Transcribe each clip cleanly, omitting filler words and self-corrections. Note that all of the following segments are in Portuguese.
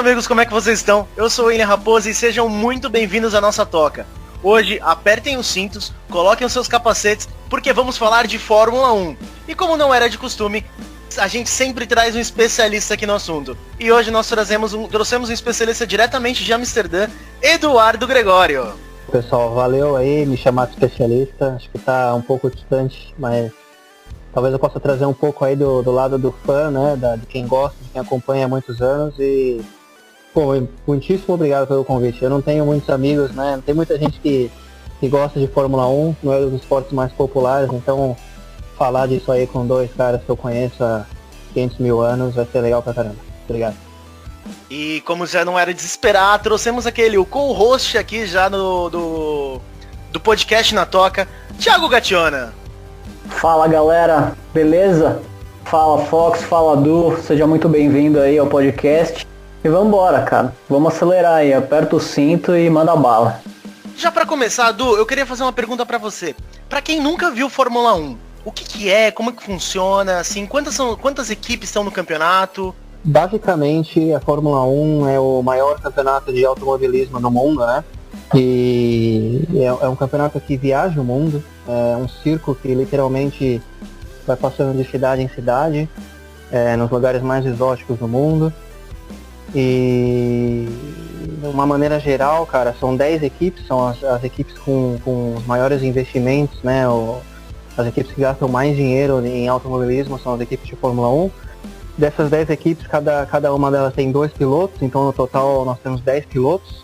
amigos, como é que vocês estão? Eu sou o William Raposo e sejam muito bem-vindos à nossa toca. Hoje, apertem os cintos, coloquem os seus capacetes, porque vamos falar de Fórmula 1. E como não era de costume, a gente sempre traz um especialista aqui no assunto. E hoje nós trouxemos um especialista diretamente de Amsterdã, Eduardo Gregório. Pessoal, valeu aí me chamar de especialista. Acho que tá um pouco distante, mas talvez eu possa trazer um pouco aí do lado do fã, né, de quem gosta, de quem acompanha há muitos anos. E, pô, muitíssimo obrigado pelo convite. Eu não tenho muitos amigos, né, não tem muita gente que gosta de Fórmula 1, não é um dos esportes mais populares, então falar disso aí com dois caras que eu conheço há 500 mil anos vai ser legal pra caramba. Obrigado. E como já não era de esperar, trouxemos o co-host aqui já do podcast na toca, Thiago Gationa. Fala galera, beleza? Fala Fox, fala Du, seja muito bem-vindo aí ao podcast. E vambora, cara, vamos acelerar aí, aperta o cinto e manda bala. Já pra começar, Du, eu queria fazer uma pergunta pra você. Pra quem nunca viu Fórmula 1, o que é, como é que funciona, assim, quantas equipes estão no campeonato? Basicamente, a Fórmula 1 é o maior campeonato de automobilismo no mundo, né? E é um campeonato que viaja o mundo, é um circo que literalmente vai passando de cidade em cidade, nos lugares mais exóticos do mundo. E de uma maneira geral, cara, são 10 equipes, são as equipes com os maiores investimentos, né? As equipes que gastam mais dinheiro em automobilismo são as equipes de Fórmula 1. Dessas 10 equipes, cada uma delas tem 2 pilotos, então no total nós temos 10 pilotos.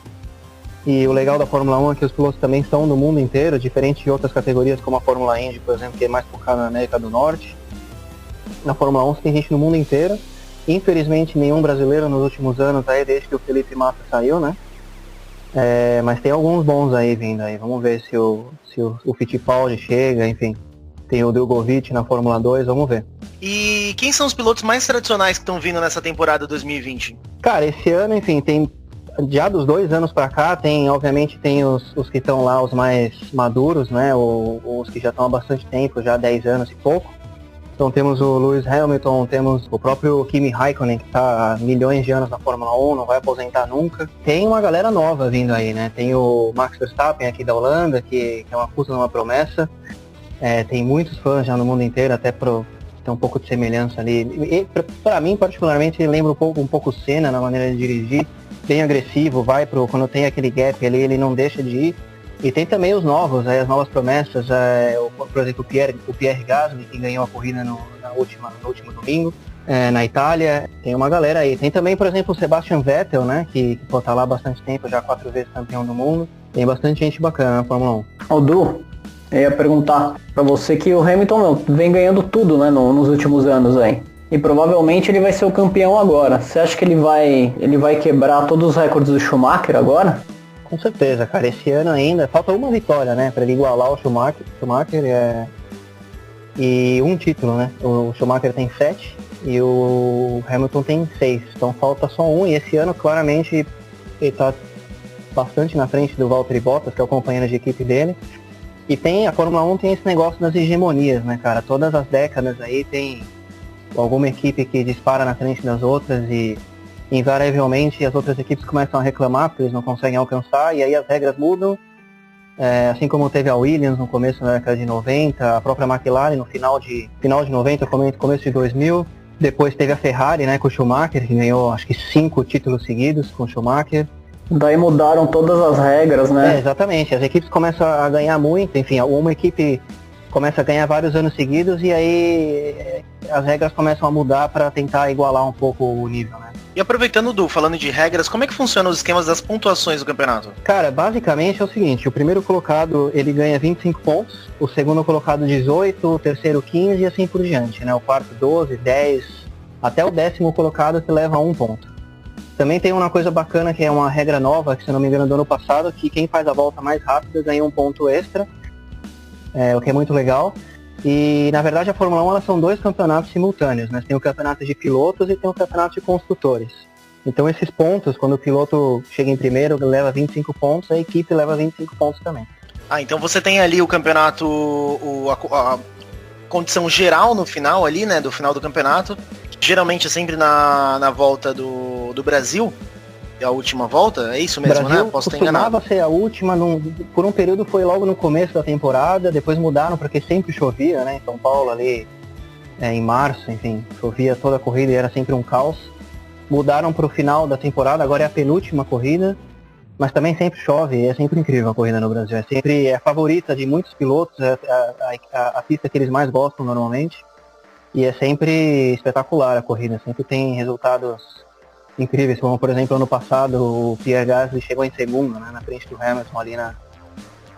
E o legal da Fórmula 1 é que os pilotos também são do mundo inteiro, diferente de outras categorias como a Fórmula Indy, por exemplo, que é mais focada na América do Norte. Na Fórmula 1 tem gente no mundo inteiro. Infelizmente nenhum brasileiro nos últimos anos, aí, desde que o Felipe Massa saiu, né? Mas tem alguns bons aí vindo aí. Vamos ver se o Fittipaldi chega, enfim. Tem o Drogovic na Fórmula 2, vamos ver. E quem são os pilotos mais tradicionais que estão vindo nessa temporada 2020? Cara, esse ano, enfim, tem já dos 2 anos pra cá, obviamente tem os que estão lá, os mais maduros, né? Os que já estão há bastante tempo, já há 10 anos e pouco. Então temos o Lewis Hamilton, temos o próprio Kimi Raikkonen, que está há milhões de anos na Fórmula 1, não vai aposentar nunca. Tem uma galera nova vindo aí, né? Tem o Max Verstappen aqui da Holanda, que é uma puta de uma promessa. Tem muitos fãs já no mundo inteiro, até tem um pouco de semelhança ali. E pra mim, particularmente, lembra um pouco o Senna na maneira de dirigir. Bem agressivo, quando tem aquele gap ali, ele não deixa de ir. E tem também os novos, as novas promessas, por exemplo, o Pierre Gasly, que ganhou a corrida no último domingo, na Itália. Tem uma galera aí. Tem também, por exemplo, o Sebastian Vettel, né, que tá lá há bastante tempo, já 4 vezes campeão do mundo. Tem bastante gente bacana na Fórmula 1. Ô Du, eu ia perguntar pra você que o Hamilton vem ganhando tudo, né, nos últimos anos aí. E provavelmente ele vai ser o campeão agora. Você acha que ele vai quebrar todos os recordes do Schumacher agora? Com certeza, cara. Esse ano ainda falta uma vitória, né, para ele igualar o Schumacher e um título, né? O Schumacher tem 7 e o Hamilton tem 6. Então falta só um, e esse ano claramente ele tá bastante na frente do Valtteri Bottas, que é o companheiro de equipe dele. E a Fórmula 1 tem esse negócio das hegemonias, né, cara? Todas as décadas aí tem alguma equipe que dispara na frente das outras e invariavelmente as outras equipes começam a reclamar porque eles não conseguem alcançar, e aí as regras mudam, assim como teve a Williams no começo da década de 90, a própria McLaren no final de 90, começo de 2000, depois teve a Ferrari, né, com o Schumacher, que ganhou acho que 5 títulos seguidos com o Schumacher. Daí mudaram todas as regras, né? Exatamente, as equipes começam a ganhar muito, enfim, uma equipe começa a ganhar vários anos seguidos e aí as regras começam a mudar para tentar igualar um pouco o nível, né? E aproveitando, Du, falando de regras, como é que funcionam os esquemas das pontuações do campeonato? Cara, basicamente é o seguinte, o primeiro colocado ele ganha 25 pontos, o segundo colocado 18, o terceiro 15 e assim por diante, né? O quarto 12, 10, até o 10º colocado que leva 1 ponto. Também tem uma coisa bacana que é uma regra nova, que se não me engano do ano passado, que quem faz a volta mais rápida ganha 1 ponto extra, o que é muito legal. E na verdade a Fórmula 1 são 2 campeonatos simultâneos, né? Tem o campeonato de pilotos e tem o campeonato de construtores. Então esses pontos, quando o piloto chega em primeiro, leva 25 pontos, a equipe leva 25 pontos também. Então você tem ali o campeonato, a condição geral no final ali, né, do final do campeonato, geralmente é sempre na volta do Brasil. a última volta? É isso mesmo, Brasil né? Posso estar enganado. Costumava ser a última, por um período foi logo no começo da temporada, depois mudaram porque sempre chovia, né? Em São Paulo ali, em março, enfim, chovia toda a corrida e era sempre um caos. Mudaram para o final da temporada, agora é a penúltima corrida, mas também sempre chove, e é sempre incrível a corrida no Brasil. É sempre a favorita de muitos pilotos, a pista que eles mais gostam normalmente. E é sempre espetacular a corrida, sempre tem resultados incríveis, como por exemplo ano passado o Pierre Gasly chegou em segundo, né, na frente do Hamilton ali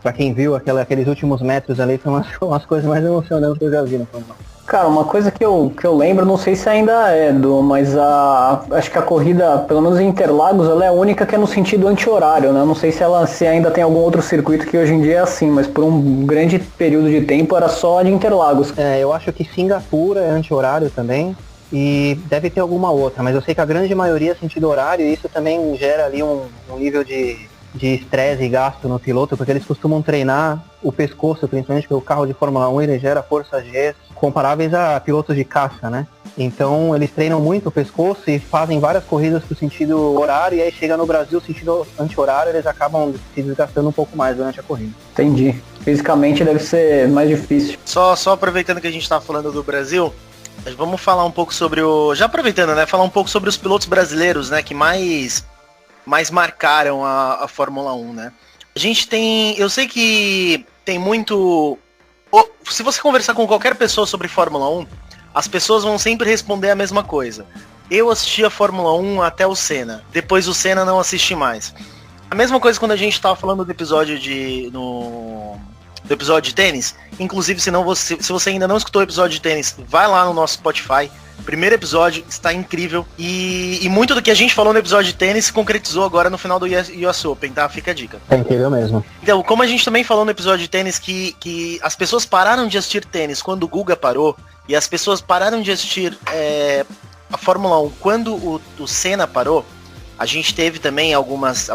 pra quem viu aqueles últimos metros ali, são as coisas mais emocionantes que eu já vi no Fórmula 1. Cara, uma coisa que eu lembro, não sei se ainda é, mas acho que a corrida, pelo menos em Interlagos, ela é a única que é no sentido anti-horário, né? Não sei se ainda tem algum outro circuito que hoje em dia é assim, mas por um grande período de tempo era só a de Interlagos. Eu acho que Singapura é anti-horário também, e deve ter alguma outra, mas eu sei que a grande maioria é sentido horário, e isso também gera ali um nível de estresse e gasto no piloto, porque eles costumam treinar o pescoço, principalmente porque o carro de Fórmula 1 ele gera força G comparáveis a pilotos de caça, né? Então eles treinam muito o pescoço e fazem várias corridas pro sentido horário, e aí chega no Brasil, sentido anti-horário, eles acabam se desgastando um pouco mais durante a corrida. Entendi. Fisicamente deve ser mais difícil. Só aproveitando que a gente tá falando do Brasil, vamos falar um pouco sobre já aproveitando, né? Falar um pouco sobre os pilotos brasileiros, né? Que mais marcaram a Fórmula 1, né? A gente tem... Eu sei que tem muito... Se você conversar com qualquer pessoa sobre Fórmula 1, as pessoas vão sempre responder a mesma coisa. Eu assisti a Fórmula 1 até o Senna. Depois do Senna não assisti mais. A mesma coisa quando a gente tava falando do episódio do episódio de tênis. Inclusive, se você ainda não escutou o episódio de tênis, vai lá no nosso Spotify. Primeiro episódio, está incrível. E muito do que a gente falou no episódio de tênis se concretizou agora no final do US Open, tá? Fica a dica. É incrível mesmo. Então, como a gente também falou no episódio de tênis que as pessoas pararam de assistir tênis quando o Guga parou, e as pessoas pararam de assistir a Fórmula 1 quando o Senna parou, a gente teve também algumas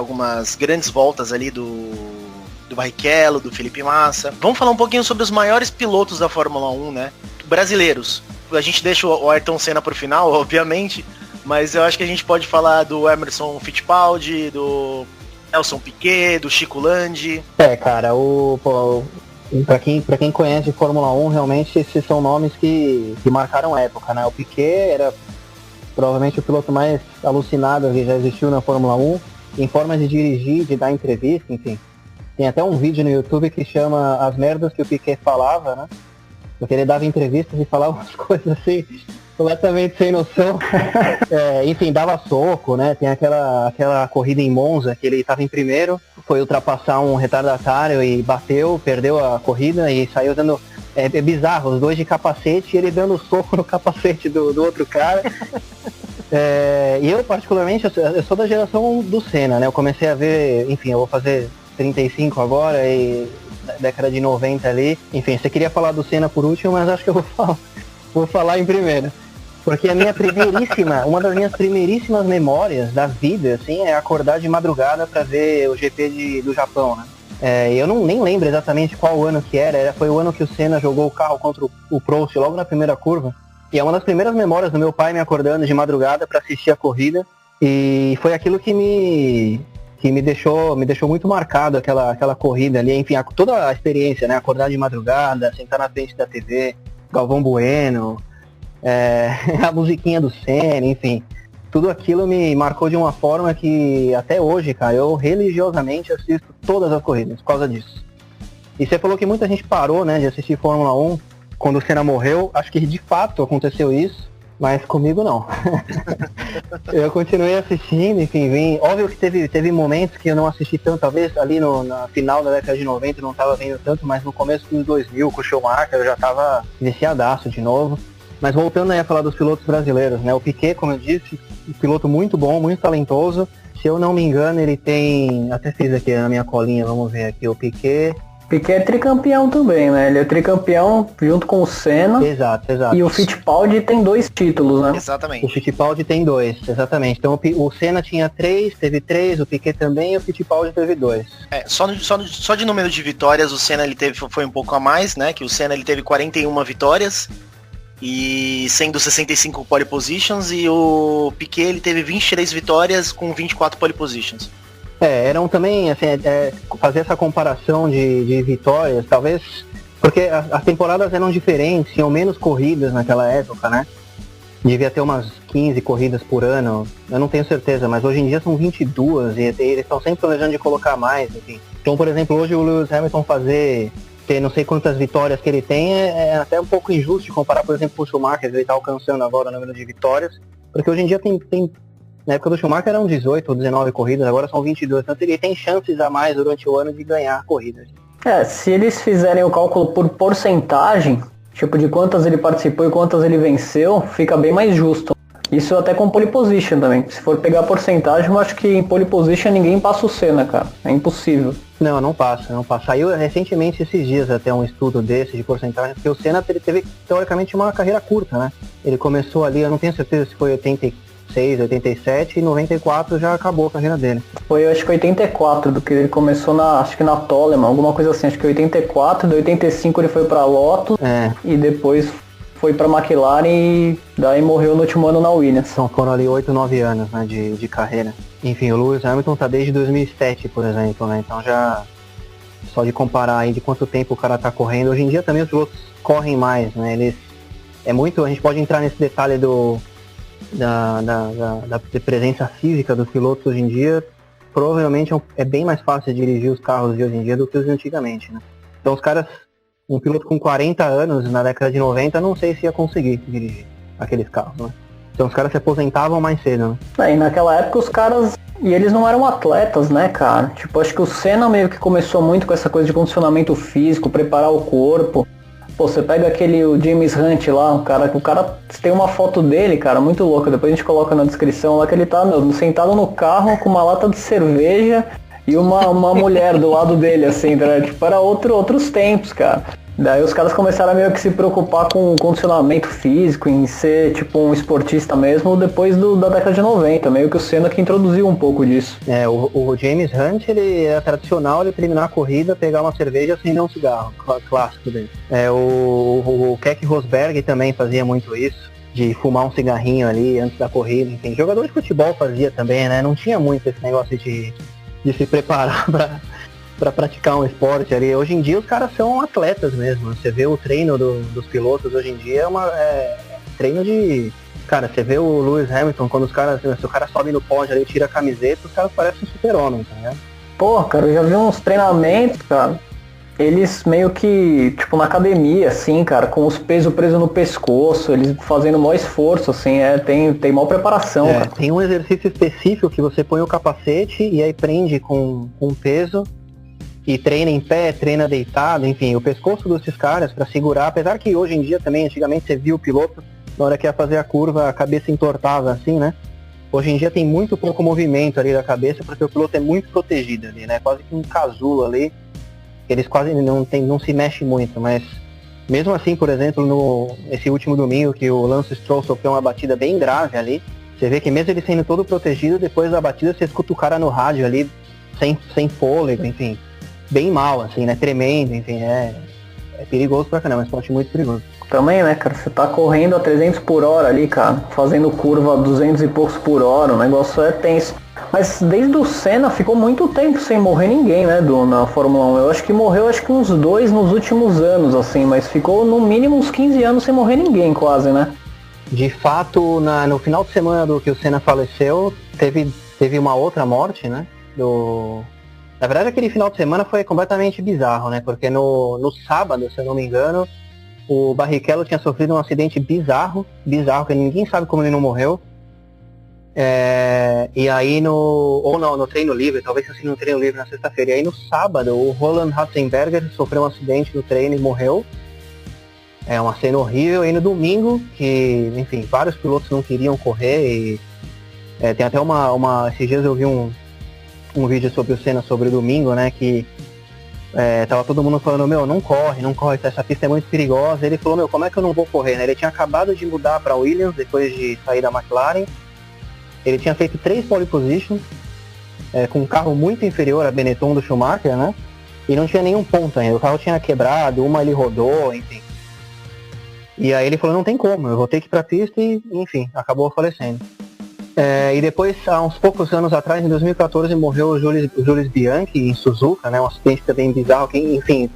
grandes voltas ali do Barrichello, do Felipe Massa. Vamos falar um pouquinho sobre os maiores pilotos da Fórmula 1, né? Brasileiros. A gente deixa o Ayrton Senna pro final, obviamente, mas eu acho que a gente pode falar do Emerson Fittipaldi, do Nelson Piquet, do Chico Landi. Cara, pra quem conhece Fórmula 1, realmente esses são nomes que marcaram a época, né? O Piquet era provavelmente o piloto mais alucinado que já existiu na Fórmula 1, em formas de dirigir, de dar entrevista, enfim. Tem até um vídeo no YouTube que chama As Merdas que o Piquet falava, né? Porque ele dava entrevistas e falava umas coisas assim, completamente sem noção. Enfim, dava soco, né? Tem aquela corrida em Monza, que ele estava em primeiro, foi ultrapassar um retardatário e bateu, perdeu a corrida e saiu dando... É bizarro, os dois de capacete e ele dando soco no capacete do outro cara. E eu, particularmente, eu sou da geração do Senna, né? Eu comecei a ver, enfim, eu vou fazer 35 agora e... década de 90 ali. Enfim, você queria falar do Senna por último, mas acho que eu vou falar em primeiro. Porque uma das minhas primeiríssimas memórias da vida, assim, é acordar de madrugada pra ver o GP do Japão, né? Eu nem lembro exatamente qual ano que foi o ano que o Senna jogou o carro contra o Prost logo na primeira curva. E é uma das primeiras memórias do meu pai me acordando de madrugada pra assistir a corrida. E foi aquilo que me deixou muito marcado aquela corrida ali, enfim, toda a experiência, né? Acordar de madrugada, sentar na frente da TV, Galvão Bueno, a musiquinha do Senna, enfim. Tudo aquilo me marcou de uma forma que até hoje, cara, eu religiosamente assisto todas as corridas por causa disso. E você falou que muita gente parou, né, de assistir Fórmula 1 quando o Senna morreu. Acho que de fato aconteceu isso. Mas comigo não. Eu continuei assistindo, enfim, óbvio que teve momentos que eu não assisti tanto, talvez ali na final da década de 90 eu não tava vendo tanto, mas no começo dos 2000, com o Schumacher, eu já tava viciadaço de novo. Mas voltando aí a falar dos pilotos brasileiros, né? O Piquet, como eu disse, um piloto muito bom, muito talentoso. Se eu não me engano, ele tem... Até fiz aqui na minha colinha, vamos ver aqui, o Piquet... Piquet é tricampeão também, né? Ele é tricampeão junto com o Senna. Exato. E o Fittipaldi tem 2 títulos, né? Exatamente. O Fittipaldi tem 2, exatamente. Então o Senna tinha 3, teve 3, o Piquet também, e o Fittipaldi teve 2. Só de número de vitórias, o Senna foi um pouco a mais, né? Que o Senna ele teve 41 vitórias e sendo 65 pole positions, e o Piquet ele teve 23 vitórias com 24 pole positions. Eram também, assim, fazer essa comparação de vitórias, talvez, porque as temporadas eram diferentes, tinham menos corridas naquela época, né? Devia ter umas 15 corridas por ano, eu não tenho certeza, mas hoje em dia são 22 e eles estão sempre planejando de colocar mais, enfim. Então, por exemplo, hoje o Lewis Hamilton ter não sei quantas vitórias que ele tem é até um pouco injusto de comparar, por exemplo, com o Schumacher, ele está alcançando agora o número de vitórias, porque hoje em dia tem na época do Schumacher eram 18 ou 19 corridas, agora são 22, então ele tem chances a mais durante o ano de ganhar corridas. Se eles fizerem o cálculo por porcentagem, tipo de quantas ele participou e quantas ele venceu, fica bem mais justo. Isso até com pole position também. Se for pegar a porcentagem, eu acho que em pole position ninguém passa o Senna, cara. É impossível. Não passa. Saiu recentemente esses dias até um estudo desse de porcentagem, porque o Senna teve teoricamente uma carreira curta, né? Ele começou ali, eu não tenho certeza se foi 86, 87 e 94 já acabou a carreira dele. Foi, eu acho que 84, do que ele começou acho que na Toleman, alguma coisa assim, acho que 84, de 85 ele foi pra Lotus e depois foi pra McLaren e daí morreu no último ano na Williams. Então foram ali 8, 9 anos, né, de carreira. Enfim, o Lewis Hamilton tá desde 2007, por exemplo, né, então já só de comparar aí de quanto tempo o cara tá correndo, hoje em dia também os pilotos correm mais, né, a gente pode entrar nesse detalhe da presença física dos pilotos hoje em dia. Provavelmente é bem mais fácil dirigir os carros de hoje em dia do que os de antigamente, né? Então os caras, um piloto com 40 anos na década de 90, não sei se ia conseguir dirigir aqueles carros, né? Então os caras se aposentavam mais cedo, né? E naquela época os caras, e eles não eram atletas, né, cara? Tipo, acho que o Senna meio que começou muito com essa coisa de condicionamento físico, preparar o corpo. Pô, você pega o James Hunt lá, o cara tem uma foto dele, cara, muito louca, depois a gente coloca na descrição lá que ele tá, sentado no carro com uma lata de cerveja e uma mulher do lado dele, assim, tipo, era outros tempos, cara. Daí os caras começaram a meio que se preocupar com o condicionamento físico, em ser tipo um esportista mesmo, depois da década de 90, meio que o Senna que introduziu um pouco disso. O James Hunt, ele é tradicional, ele terminar a corrida, pegar uma cerveja e acender um cigarro, clássico dele. O Keck Rosberg também fazia muito isso, de fumar um cigarrinho ali antes da corrida, enfim. Jogador de futebol fazia também, né? Não tinha muito esse negócio de se preparar para praticar um esporte ali. Hoje em dia os caras são atletas mesmo. Você vê o treino dos pilotos hoje em dia é treino de... Cara, você vê o Lewis Hamilton, se o cara sobe no pódio ali e tira a camiseta, os caras parecem um super-homem, tá ligado? Pô, cara, eu já vi uns treinamentos, cara. Eles meio que, tipo, na academia, assim, cara, com os pesos presos no pescoço, eles fazendo o maior esforço, assim, tem maior preparação, cara. Tem um exercício específico que você põe o capacete e aí prende com peso e treina em pé, treina deitado, enfim, o pescoço desses caras para segurar, apesar que hoje em dia também, antigamente você viu o piloto, na hora que ia fazer a curva, a cabeça entortava assim, né? Hoje em dia tem muito pouco movimento ali da cabeça, porque o piloto é muito protegido ali, né? Quase que um casulo ali, eles quase não se mexem muito, mas mesmo assim, por exemplo, esse último domingo que o Lance Stroll sofreu uma batida bem grave ali, você vê que mesmo ele sendo todo protegido, depois da batida você escuta o cara no rádio ali, sem fôlego, enfim, bem mal, assim, né? Tremendo, enfim, é perigoso pra caramba, é um esporte muito perigoso. Também, né, cara, você tá correndo a 300 por hora ali, cara, fazendo curva a 200 e poucos por hora, o negócio é tenso. Mas desde o Senna ficou muito tempo sem morrer ninguém, né, na Fórmula 1. Eu acho que morreu uns 2 nos últimos anos, assim, mas ficou no mínimo uns 15 anos sem morrer ninguém, quase, né? De fato, no final de semana do que o Senna faleceu, teve uma outra morte, né, Na verdade, aquele final de semana foi completamente bizarro, né? Porque no sábado, se eu não me engano, o Barrichello tinha sofrido um acidente bizarro, que ninguém sabe como ele não morreu. E aí no treino livre, talvez assim no treino livre na sexta-feira. E aí no sábado, o Roland Ratzenberger sofreu um acidente no treino e morreu. É uma cena horrível. E no domingo, que, enfim, vários pilotos não queriam correr. E tem até esses dias eu vi um vídeo sobre o Senna sobre o domingo, né, que tava todo mundo falando, não corre, essa pista é muito perigosa. Ele falou, como é que eu não vou correr, né? Ele tinha acabado de mudar para Williams depois de sair da McLaren. Ele tinha feito 3 pole positions, com um carro muito inferior a Benetton do Schumacher, né? E não tinha nenhum ponto ainda, o carro tinha quebrado, ele rodou, enfim. E aí ele falou, não tem como, eu vou ter que ir pra pista e, enfim, acabou falecendo. E depois, há uns poucos anos atrás, em 2014, morreu o Jules Bianchi em Suzuka, né? Um acidente também bizarro, que, enfim,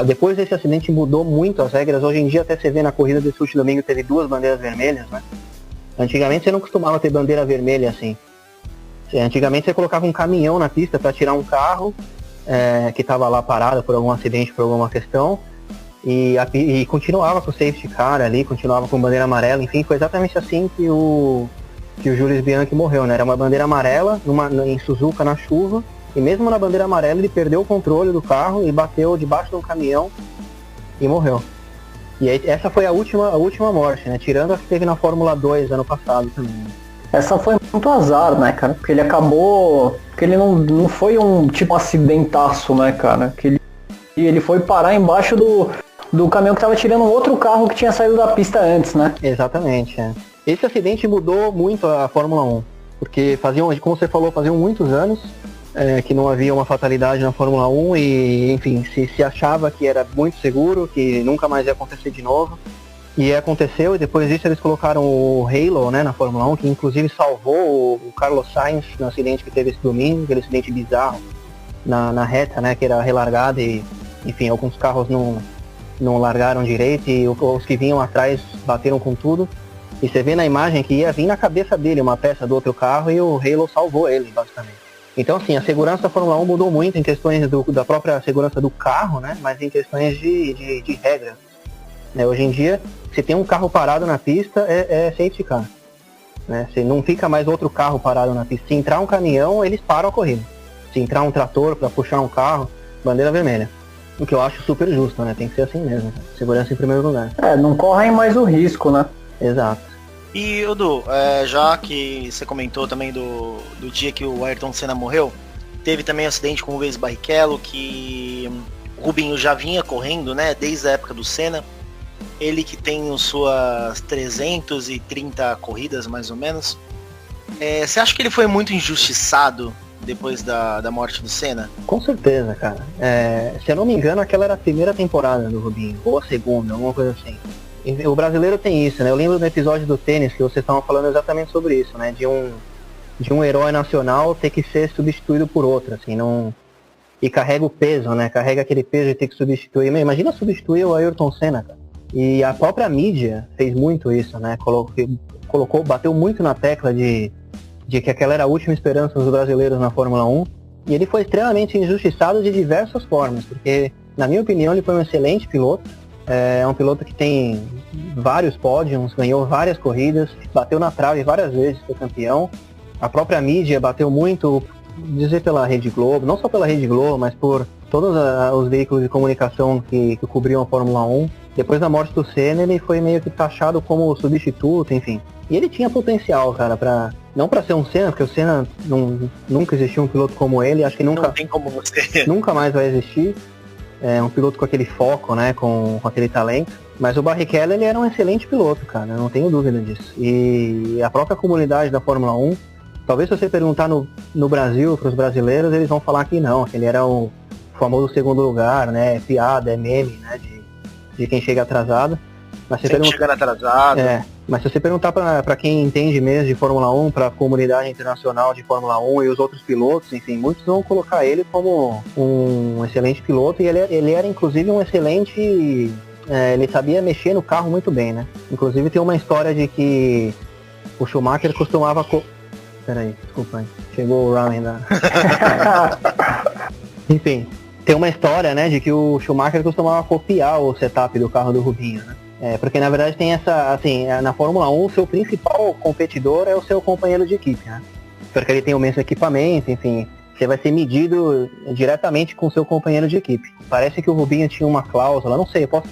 depois desse acidente mudou muito as regras. Hoje em dia até você vê na corrida desse último domingo teve 2 bandeiras vermelhas, né? Antigamente você não costumava ter bandeira vermelha assim. Antigamente você colocava um caminhão na pista para tirar um carro que estava lá parado por algum acidente, por alguma questão, e continuava com o safety car ali, continuava com bandeira amarela, enfim, foi exatamente assim que o Jules Bianchi morreu, né? Era uma bandeira amarela em Suzuka na chuva, e mesmo na bandeira amarela ele perdeu o controle do carro e bateu debaixo de um caminhão e morreu. E aí, essa foi a última morte, né? Tirando a que teve na Fórmula 2 ano passado também. Essa foi muito azar, né, cara? Porque ele acabou... Porque ele não foi um tipo acidentaço, né, cara? Ele foi parar embaixo do caminhão que tava tirando um outro carro que tinha saído da pista antes, né? Exatamente, é. Esse acidente mudou muito a Fórmula 1. Porque como você falou, faziam muitos anos que não havia uma fatalidade na Fórmula 1 e, enfim, se achava que era muito seguro, que nunca mais ia acontecer de novo. E aconteceu, e depois disso eles colocaram o Halo, né, na Fórmula 1, que inclusive salvou o Carlos Sainz no acidente que teve esse domingo, aquele acidente bizarro na reta, né, que era relargada e, enfim, alguns carros não largaram direito e os que vinham atrás bateram com tudo. E você vê na imagem que ia vir na cabeça dele uma peça do outro carro e o Halo salvou ele, basicamente. Então, assim, a segurança da Fórmula 1 mudou muito em questões da própria segurança do carro, né, mas em questões de regras. Hoje em dia, se tem um carro parado na pista, é safety car. Né? Se não fica mais outro carro parado na pista. Se entrar um caminhão, eles param a corrida. Se entrar um trator para puxar um carro, bandeira vermelha. O que eu acho super justo, né? Tem que ser assim mesmo. Segurança em primeiro lugar. Não correm mais o risco, né? Exato. E, Edu, já que você comentou também do dia que o Ayrton Senna morreu, teve também um acidente com o Rubens Barrichello, que o Rubinho já vinha correndo, né? Desde a época do Senna. Ele que tem suas 330 corridas, mais ou menos. Você acha que ele foi muito injustiçado depois da morte do Senna? Com certeza, cara. Se eu não me engano, aquela era a primeira temporada do Rubinho, ou a segunda, alguma coisa assim. E o brasileiro tem isso, né? Eu lembro do episódio do tênis que vocês estavam falando exatamente sobre isso, né? De um herói nacional ter que ser substituído por outro, assim, não... E carrega o peso, né? Carrega aquele peso de ter que substituir. Imagina substituir o Ayrton Senna, cara. E a própria mídia fez muito isso, né? Bateu muito na tecla de que aquela era a última esperança dos brasileiros na Fórmula 1. E ele foi extremamente injustiçado de diversas formas, porque, na minha opinião, ele foi um excelente piloto. É um piloto que tem vários pódios, ganhou várias corridas, bateu na trave várias vezes, foi campeão. A própria mídia bateu muito, dizer pela Rede Globo, não só pela Rede Globo, mas por todos os veículos de comunicação que cobriam a Fórmula 1. Depois da morte do Senna, ele foi meio que taxado como substituto, enfim. E ele tinha potencial, cara, não pra ser um Senna, porque o Senna nunca existiu um piloto como ele, acho que nunca... Não tem como você... Nunca mais vai existir. É um piloto com aquele foco, né, com aquele talento. Mas o Barrichello, ele era um excelente piloto, cara, não tenho dúvida disso. E a própria comunidade da Fórmula 1, talvez se você perguntar no Brasil, pros brasileiros, eles vão falar que não, que ele era o famoso segundo lugar, né, é piada, é meme, né, de quem chega atrasado. Mas se chegando atrasado. Mas se você perguntar para quem entende mesmo de Fórmula 1, para a comunidade internacional de Fórmula 1 e os outros pilotos, enfim, muitos vão colocar ele como um excelente piloto, e ele era inclusive um excelente... ele sabia mexer no carro muito bem, né? Inclusive tem uma história de que o Schumacher costumava... Peraí, desculpa aí. Chegou o ramen da... Enfim, tem uma história, né, de que o Schumacher costumava copiar o setup do carro do Rubinho, né? Porque na verdade tem essa, assim, na Fórmula 1 o seu principal competidor é o seu companheiro de equipe, né? Porque ele tem o mesmo equipamento, enfim, você vai ser medido diretamente com o seu companheiro de equipe. Parece que o Rubinho tinha uma cláusula, não sei, pode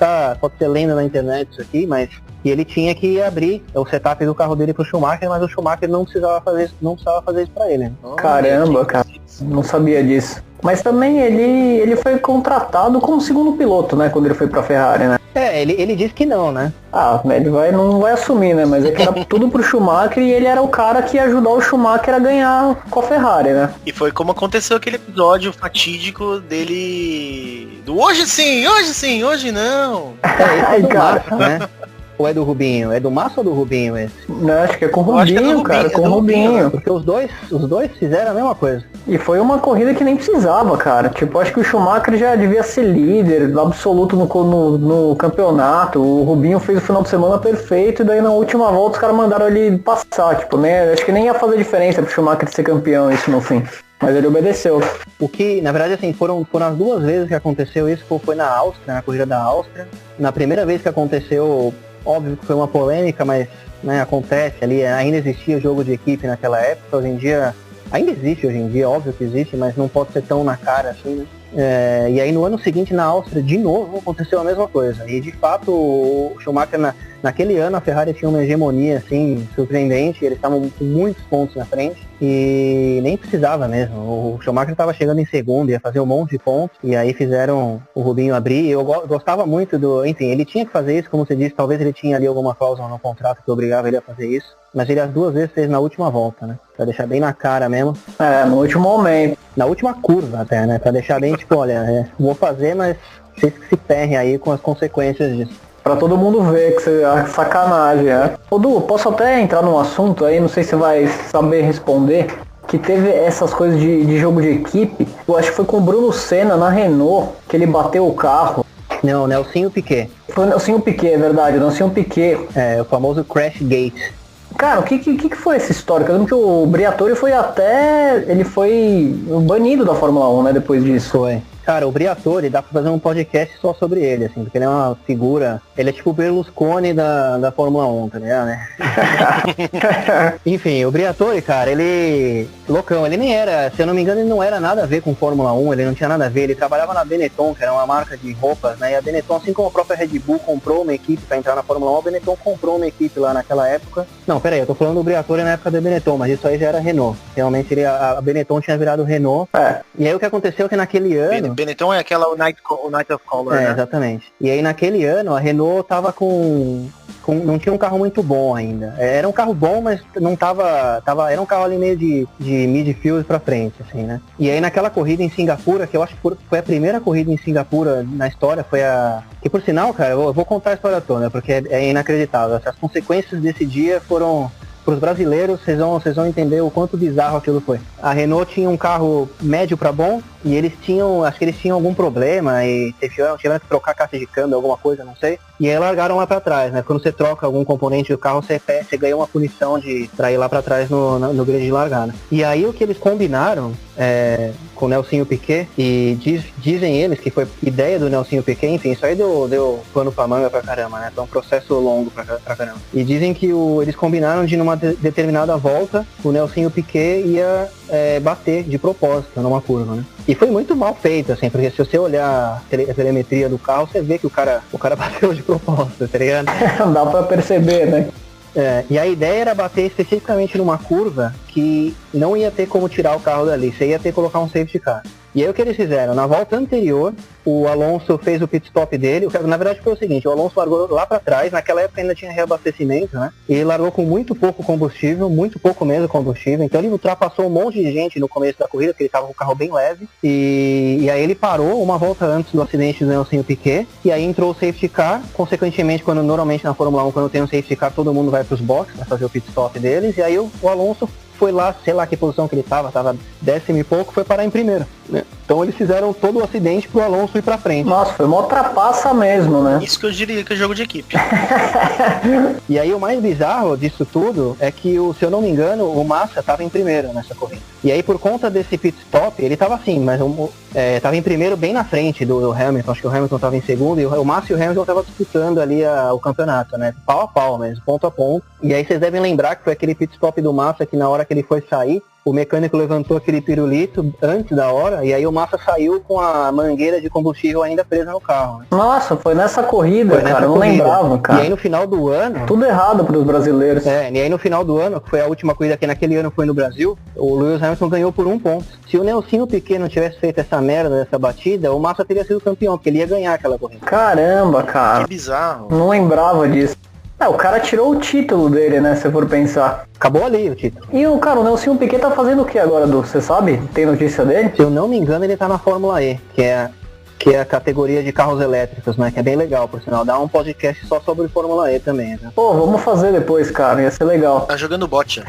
ser lendo na internet isso aqui, mas que ele tinha que abrir o setup do carro dele pro Schumacher, mas o Schumacher não precisava fazer isso pra ele. Né? Caramba, cara, não sabia disso. Mas também ele foi contratado como segundo piloto, né, quando ele foi pra Ferrari, né? Ele disse que não, né? Ele não vai assumir, né? Mas é que era tudo pro Schumacher e ele era o cara que ia ajudar o Schumacher a ganhar com a Ferrari, né? E foi como aconteceu aquele episódio fatídico dele... Do hoje sim, hoje não. Isso cara. Massa, né? Ou é do Rubinho? É do Massa ou do Rubinho esse? Não, acho que é com o Rubinho, cara, com o Rubinho. Porque os dois fizeram a mesma coisa. E foi uma corrida que nem precisava, cara. Tipo, acho que o Schumacher já devia ser líder absoluto no campeonato. O Rubinho fez o final de semana perfeito e daí na última volta os caras mandaram ele passar. Tipo, né? Acho que nem ia fazer diferença pro Schumacher ser campeão isso no fim. Mas ele obedeceu. O que, na verdade, assim, foram as duas vezes que aconteceu isso, foi na Áustria, na corrida da Áustria. Na primeira vez que aconteceu, óbvio que foi uma polêmica, mas né, acontece ali, ainda existia jogo de equipe naquela época, hoje em dia, ainda existe hoje em dia, óbvio que existe, mas não pode ser tão na cara assim, né? E aí no ano seguinte na Áustria, de novo, aconteceu a mesma coisa. E de fato, o Schumacher, naquele ano, a Ferrari tinha uma hegemonia assim, surpreendente, eles estavam com muitos pontos na frente e nem precisava mesmo. O Schumacher estava chegando em segundo, ia fazer um monte de pontos, e aí fizeram o Rubinho abrir. Eu gostava muito enfim, ele tinha que fazer isso, como você disse, talvez ele tinha ali alguma cláusula no contrato que obrigava ele a fazer isso, mas ele as duas vezes fez na última volta, né? Pra deixar bem na cara mesmo. No último momento. Na última curva até, né? Pra deixar bem tipo, olha, vou fazer, mas vocês que se ferrem aí com as consequências disso. Pra todo mundo ver que você é sacanagem, né? Ô Du, posso até entrar num assunto aí, não sei se você vai saber responder, que teve essas coisas de jogo de equipe. Eu acho que foi com o Bruno Senna na Renault, que ele bateu o carro. Não, Nelsinho Piquet. Foi o Nelsinho Piquet, é verdade, o Nelsinho Piquet. É, o famoso Crash Gate. Cara, o que foi essa história? Eu lembro que o Briatore ele foi banido da Fórmula 1, né, depois disso. Foi. Cara, o Briatore, dá pra fazer um podcast só sobre ele, assim, porque ele é uma figura, ele é tipo o Berlusconi da Fórmula 1, tá ligado, né? Enfim, o Briatore, cara, ele, loucão, ele nem era, se eu não me engano, ele não era nada a ver com Fórmula 1, ele não tinha nada a ver, ele trabalhava na Benetton, que era uma marca de roupas, né, e a Benetton, assim como a própria Red Bull comprou uma equipe pra entrar na Fórmula 1, a Benetton comprou uma equipe lá naquela época. Não, peraí, eu tô falando do Briatore na época da Benetton, mas isso aí já era Renault. Realmente a Benetton tinha virado Renault. E aí o que aconteceu é que naquele ano... Benetton é aquela o Night of Color, né? Exatamente. E aí naquele ano a Renault tava não tinha um carro muito bom ainda. Era um carro bom, mas não era um carro ali meio de midfield pra frente, assim, né? E aí naquela corrida em Singapura, que eu acho que foi a primeira corrida em Singapura na história, que por sinal, cara, eu vou contar a história toda, porque é inacreditável. As consequências desse dia foram... Para os brasileiros, vocês vão entender o quanto bizarro aquilo foi. A Renault tinha um carro médio para bom e acho que eles tinham algum problema e tiveram que trocar a caixa de câmbio, alguma coisa, não sei. E aí largaram lá para trás, né? Quando você troca algum componente do carro, você ganha uma punição para ir lá para trás no grid de largada. E aí o que eles combinaram com o Nelsinho Piquet, e dizem eles que foi ideia do Nelsinho Piquet, enfim, isso aí deu pano pra manga pra caramba, né? Foi um processo longo pra caramba. E dizem que eles combinaram de numa determinada volta, o Nelsinho Piquet ia bater de propósito numa curva, né? E foi muito mal feito, assim, porque se você olhar a telemetria do carro, você vê que o cara bateu de propósito, tá ligado? Dá pra perceber, né? E a ideia era bater especificamente numa curva que não ia ter como tirar o carro dali, você ia ter que colocar um safety car. E aí o que eles fizeram? Na volta anterior, o Alonso fez o pit stop dele. Na verdade foi o seguinte, o Alonso largou lá pra trás, naquela época ainda tinha reabastecimento, né? E ele largou com muito pouco combustível, muito pouco mesmo combustível. Então ele ultrapassou um monte de gente no começo da corrida, porque ele tava com o carro bem leve. E aí ele parou uma volta antes do acidente do Nelsinho Piquet. E aí entrou o safety car. Consequentemente, normalmente na Fórmula 1, quando tem um safety car, todo mundo vai pros boxes pra fazer o pit stop deles. E aí o Alonso foi lá, sei lá que posição que ele tava 10º e pouco, foi parar em primeiro, né? Então eles fizeram todo o acidente pro Alonso ir pra frente. Nossa, foi uma trapaça mesmo, né? Isso que eu diria que é jogo de equipe. E aí o mais bizarro disso tudo é que, se eu não me engano, o Massa tava em primeiro nessa corrida. E aí por conta desse pit stop, ele tava assim, mas tava em primeiro bem na frente do Hamilton, acho que o Hamilton tava em segundo, e o Massa e o Hamilton estavam disputando ali o campeonato, né? Pau a pau mesmo, ponto a ponto. E aí vocês devem lembrar que foi aquele pit stop do Massa que na hora que ele foi sair, o mecânico levantou aquele pirulito antes da hora, e aí o Massa saiu com a mangueira de combustível ainda presa no carro, né? Nossa, foi nessa corrida, cara, eu não lembrava, cara. E aí no final do ano... Tudo errado pros brasileiros. E aí no final do ano, que foi a última corrida que naquele ano foi no Brasil, o Lewis Hamilton ganhou por 1 ponto. Se o Nelsinho Piquet não tivesse feito essa merda dessa batida, o Massa teria sido campeão, porque ele ia ganhar aquela corrida. Caramba, cara. Que bizarro. Não lembrava disso. O cara tirou o título dele, né, se for pensar. Acabou ali o título. E o Nelsinho Piquet tá fazendo o que agora, Du? Você sabe? Tem notícia dele? Se eu não me engano, ele tá na Fórmula E, que é que é a categoria de carros elétricos, né? Que é bem legal, por sinal. Dá um podcast só sobre Fórmula E também, né? Pô, vamos fazer depois, cara, ia ser legal. Tá jogando bot.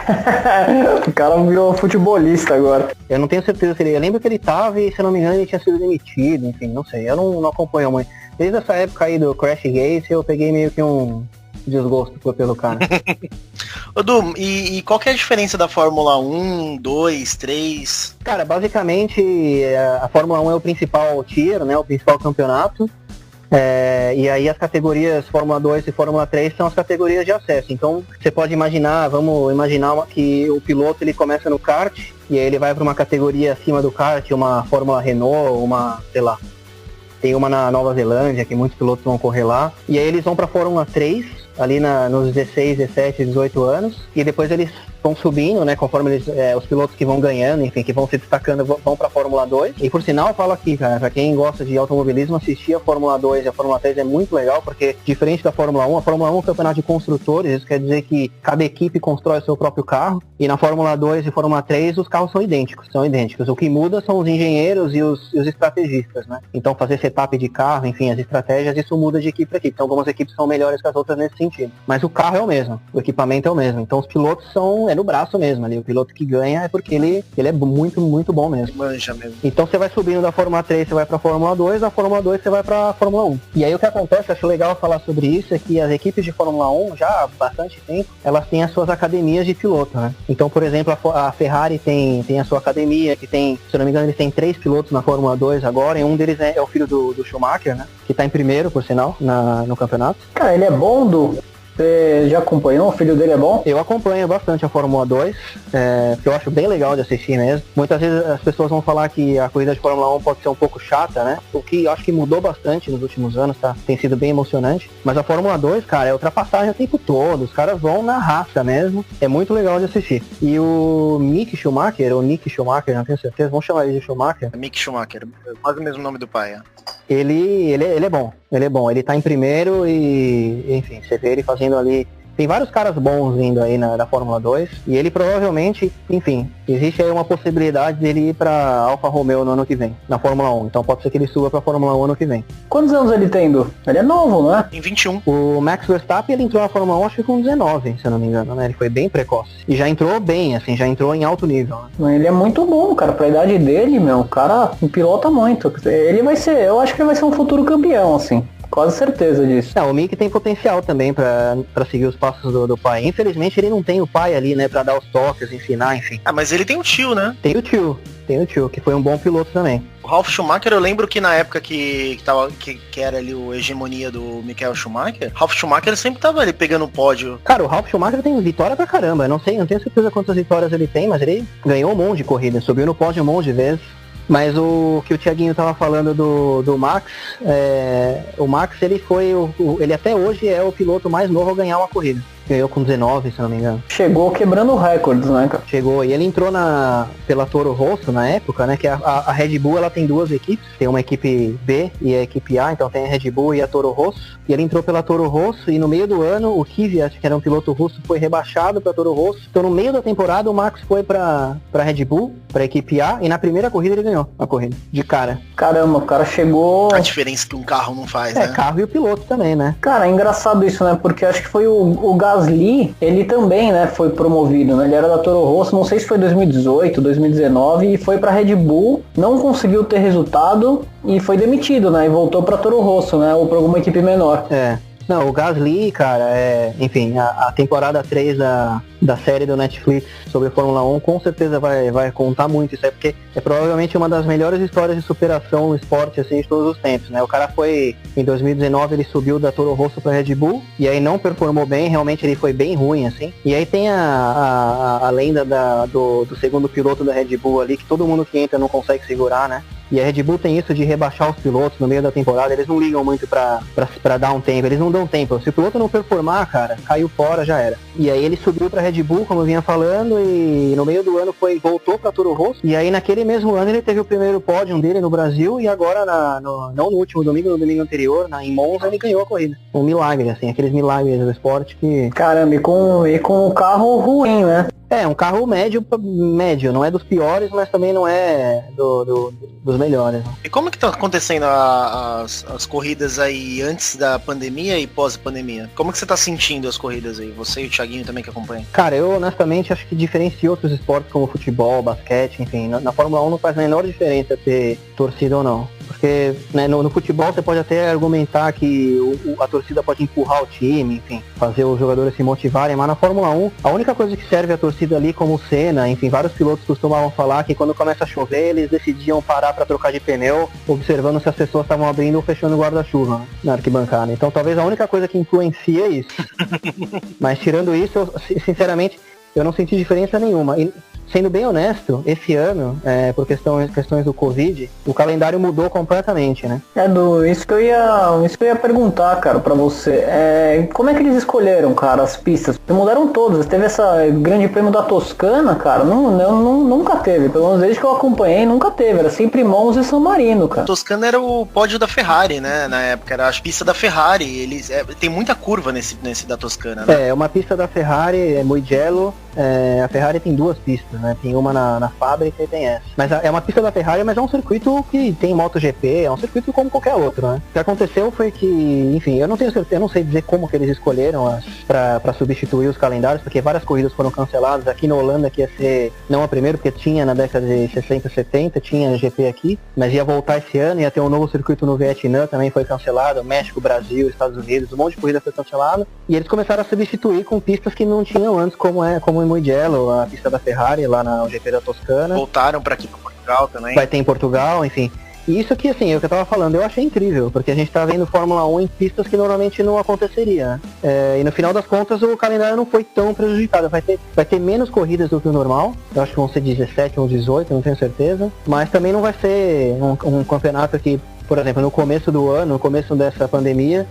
O cara virou futebolista agora. Eu não tenho certeza se ele... Eu lembro que ele tava e, se eu não me engano, ele tinha sido demitido, enfim, não sei. Eu não acompanho muito. Desde essa época aí do Crash Gate, eu peguei meio que um desgosto pelo cara. Ô Du, e qual que é a diferença da Fórmula 1, 2, 3? Cara, basicamente a Fórmula 1 é o principal tier, né? O principal campeonato. E aí as categorias Fórmula 2 e Fórmula 3 são as categorias de acesso. Então você pode imaginar, vamos imaginar que o piloto ele começa no kart e aí ele vai para uma categoria acima do kart, uma Fórmula Renault, uma, sei lá, tem uma na Nova Zelândia que muitos pilotos vão correr lá. E aí eles vão para Fórmula 3, ali nos 16, 17, 18 anos, e depois eles vão subindo, né, conforme eles, os pilotos que vão ganhando, enfim, que vão se destacando, vão pra Fórmula 2. E por sinal, eu falo aqui, cara, pra quem gosta de automobilismo, assistir a Fórmula 2 e a Fórmula 3 é muito legal, porque diferente da Fórmula 1, a Fórmula 1 é um campeonato de construtores, isso quer dizer que cada equipe constrói o seu próprio carro, e na Fórmula 2 e Fórmula 3 os carros são idênticos. O que muda são os engenheiros e os estrategistas, né? Então fazer setup de carro, enfim, as estratégias, isso muda de equipe para equipe. Então algumas equipes são melhores que as outras nesse sentido. Mas o carro é o mesmo, o equipamento é o mesmo. Então os pilotos no braço mesmo ali. O piloto que ganha é porque ele é muito, muito bom mesmo. Manja mesmo. Então você vai subindo da Fórmula 3, você vai pra Fórmula 2, da Fórmula 2 você vai pra Fórmula 1. E aí o que acontece, acho legal falar sobre isso, é que as equipes de Fórmula 1, já há bastante tempo, elas têm as suas academias de piloto, né? Então, por exemplo, a Ferrari tem a sua academia, que tem, se eu não me engano, eles têm 3 pilotos na Fórmula 2 agora, e um deles é o filho do Schumacher, né? Que tá em primeiro, por sinal, no campeonato. Cara, ele é bom, Du? Você já acompanhou? O filho dele é bom? Eu acompanho bastante a Fórmula 2, que eu acho bem legal de assistir mesmo. Muitas vezes as pessoas vão falar que a corrida de Fórmula 1 pode ser um pouco chata, né? O que eu acho que mudou bastante nos últimos anos, tá? Tem sido bem emocionante. Mas a Fórmula 2, cara, é ultrapassagem o tempo todo. Os caras vão na raça mesmo. É muito legal de assistir. E o Nick Schumacher, não tenho certeza, vamos chamar ele de Schumacher. Mick Schumacher, quase o mesmo nome do pai, Ele é bom. Ele é bom. Ele tá em primeiro e, enfim, você vê ele fazendo ali. Tem vários caras bons vindo aí na Fórmula 2. E ele provavelmente, enfim, existe aí uma possibilidade dele ir pra Alfa Romeo no ano que vem, na Fórmula 1. Então pode ser que ele suba pra Fórmula 1 ano que vem. Quantos anos ele tem, Du? Ele é novo, não é? Em 21. O Max Verstappen, ele entrou na Fórmula 1 acho que com 19, se eu não me engano, né? Ele foi bem precoce. E já entrou bem, assim, já entrou em alto nível, né? Ele é muito bom, cara. Pra idade dele, meu, o cara pilota muito. Ele vai ser, eu acho que ele vai ser um futuro campeão, assim. Quase certeza disso. O Mick tem potencial também pra seguir os passos do pai. Infelizmente ele não tem o pai ali, né, pra dar os toques, ensinar, enfim. Mas ele tem um tio, né? Tem o tio, que foi um bom piloto também. O Ralf Schumacher, eu lembro que na época que era ali a hegemonia do Michael Schumacher, Ralf Schumacher sempre tava ali pegando o pódio. Cara, o Ralf Schumacher tem vitória pra caramba. Não tenho certeza quantas vitórias ele tem, mas ele ganhou um monte de corrida, subiu no pódio um monte de vezes. Mas o que o Thiaguinho tava falando do Max, o Max ele foi, ele até hoje é o piloto mais novo a ganhar uma corrida. Ganhou com 19, se não me engano. Chegou quebrando recordes, né, cara? Chegou, e ele entrou pela Toro Rosso na época, né, que a Red Bull ela tem duas equipes, tem uma equipe B e a equipe A, então tem a Red Bull e a Toro Rosso, e ele entrou pela Toro Rosso, e no meio do ano, o Kvyat, que era um piloto russo, foi rebaixado pra Toro Rosso, então no meio da temporada o Max foi pra Red Bull, pra equipe A, e na primeira corrida ele ganhou a corrida, de cara. Caramba, o cara chegou... A diferença que um carro não faz, né? Carro e o piloto também, né? Cara, é engraçado isso, né, porque acho que foi o Gasly, ele também, né, foi promovido, né? Ele era da Toro Rosso, não sei se foi 2018, 2019, e foi pra Red Bull, não conseguiu ter resultado e foi demitido, né? E voltou pra Toro Rosso, né? Ou pra alguma equipe menor. Não, o Gasly, cara, enfim, a temporada 3 da série do Netflix sobre a Fórmula 1 com certeza vai contar muito isso aí, porque é provavelmente uma das melhores histórias de superação no esporte, assim, de todos os tempos, né? O cara foi, em 2019, ele subiu da Toro Rosso pra Red Bull, e aí não performou bem, realmente ele foi bem ruim, assim. E aí tem a lenda do segundo piloto da Red Bull ali, que todo mundo que entra não consegue segurar, né? E a Red Bull tem isso de rebaixar os pilotos no meio da temporada, eles não ligam muito pra dar um tempo, eles não dão tempo. Se o piloto não performar, cara, caiu fora, já era. E aí ele subiu pra Red Bull, como eu vinha falando, e no meio do ano voltou pra Toro Rosso, e aí naquele mesmo ano ele teve o primeiro pódio dele no Brasil, e agora, não no último domingo, no domingo anterior, em Monza, ele ganhou a corrida. Um milagre, assim, aqueles milagres do esporte que... Caramba, e com o carro ruim, né? É, um carro médio, não é dos piores, mas também não é dos melhores. E como que tá acontecendo as corridas aí antes da pandemia e pós-pandemia? Como que você tá sentindo as corridas aí? Você e o Thiaguinho também que acompanham? Cara, eu honestamente acho que diferente de outros esportes como futebol, basquete, enfim, na Fórmula 1 não faz a menor diferença ter torcida ou não. Porque né, no futebol você pode até argumentar que a torcida pode empurrar o time, enfim, fazer os jogadores se motivarem, mas na Fórmula 1, a única coisa que serve a torcida ali, como o Senna, enfim, vários pilotos costumavam falar que quando começa a chover, eles decidiam parar para trocar de pneu, observando se as pessoas estavam abrindo ou fechando o guarda-chuva, né, na arquibancada. Então talvez a única coisa que influencia é isso. Mas tirando isso, sinceramente, eu não senti diferença nenhuma. E, sendo bem honesto, esse ano, por questões do Covid, o calendário mudou completamente, né? Isso que eu ia perguntar, cara, pra você. Como é que eles escolheram, cara, as pistas? Porque mudaram todas. Teve essa grande prêmio da Toscana, cara, nunca teve. Pelo menos desde que eu acompanhei, nunca teve. Era sempre Monza e San Marino, cara. Toscana era o pódio da Ferrari, né? Na época, era as pistas da Ferrari. Tem muita curva nesse da Toscana, né? É uma pista da Ferrari, é Mugello. A Ferrari tem duas pistas, né? Tem uma na fábrica e tem essa. Mas é uma pista da Ferrari, mas é um circuito que tem MotoGP, é um circuito como qualquer outro, né? O que aconteceu foi que, enfim, eu não tenho certeza, eu não sei dizer como que eles escolheram pra substituir os calendários, porque várias corridas foram canceladas. Aqui na Holanda, que ia ser, não a primeira, porque tinha na década de 60, 70, tinha GP aqui, mas ia voltar esse ano, ia ter um novo circuito no Vietnã, também foi cancelado, México, Brasil, Estados Unidos, um monte de corrida foi cancelada, e eles começaram a substituir com pistas que não tinham antes, como em Mugello, a pista da Ferrari, lá no GP da Toscana. Voltaram para aqui, para Portugal também. Vai ter em Portugal, enfim. E isso aqui, assim, é o que eu tava falando, eu achei incrível, porque a gente tá vendo Fórmula 1 em pistas que normalmente não aconteceria, né? E no final das contas o calendário não foi tão prejudicado, vai ter menos corridas do que o normal, eu acho que vão ser 17 ou 18, não tenho certeza, mas também não vai ser um campeonato que, por exemplo, no começo do ano, no começo dessa pandemia,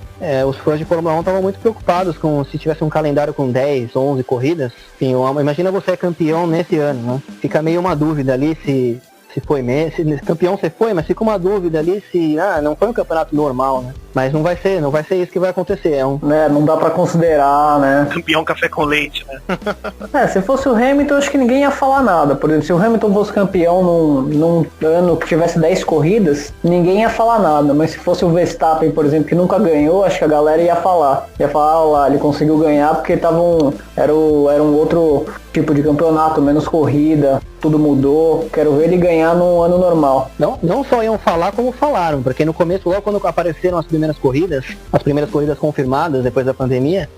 os fãs de Fórmula 1 estavam muito preocupados com se tivesse um calendário com 10, 11 corridas. Enfim, imagina você é campeão nesse ano, né? Fica meio uma dúvida ali se foi mesmo, se campeão você foi, mas fica uma dúvida ali se não foi um campeonato normal, né? Mas não vai ser isso que vai acontecer. Não dá pra considerar, né? Campeão café com leite, né? Se fosse o Hamilton, acho que ninguém ia falar nada. Por exemplo, se o Hamilton fosse campeão num ano que tivesse 10 corridas, ninguém ia falar nada. Mas se fosse o Verstappen, por exemplo, que nunca ganhou, acho que a galera ia falar. Ia falar, lá, ele conseguiu ganhar porque era um outro tipo de campeonato, menos corrida, tudo mudou. Quero ver ele ganhar num ano normal. Não só iam falar, como falaram, porque no começo, logo quando apareceram as primeiras corridas confirmadas depois da pandemia,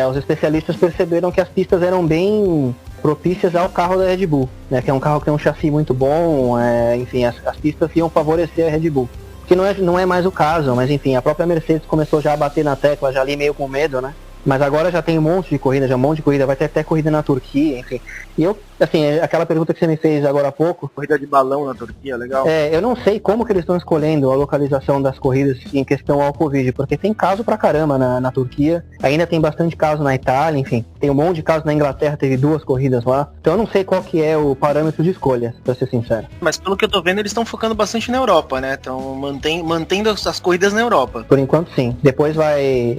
os especialistas perceberam que as pistas eram bem propícias ao carro da Red Bull, né, que é um carro que tem um chassi muito bom, enfim, as pistas iam favorecer a Red Bull. Que não é mais o caso, mas enfim, a própria Mercedes começou já a bater na tecla, já ali meio com medo, né? Mas agora já tem um monte de corrida, vai ter até corrida na Turquia, enfim. E eu, assim, aquela pergunta que você me fez agora há pouco... Corrida de balão na Turquia, legal. Eu não sei como que eles estão escolhendo a localização das corridas em questão ao Covid, porque tem caso pra caramba na Turquia, ainda tem bastante caso na Itália, enfim. Tem um monte de caso na Inglaterra, teve 2 corridas lá. Então eu não sei qual que é o parâmetro de escolha, pra ser sincero. Mas pelo que eu tô vendo, eles estão focando bastante na Europa, né? Então mantendo as corridas na Europa. Por enquanto, sim. Depois vai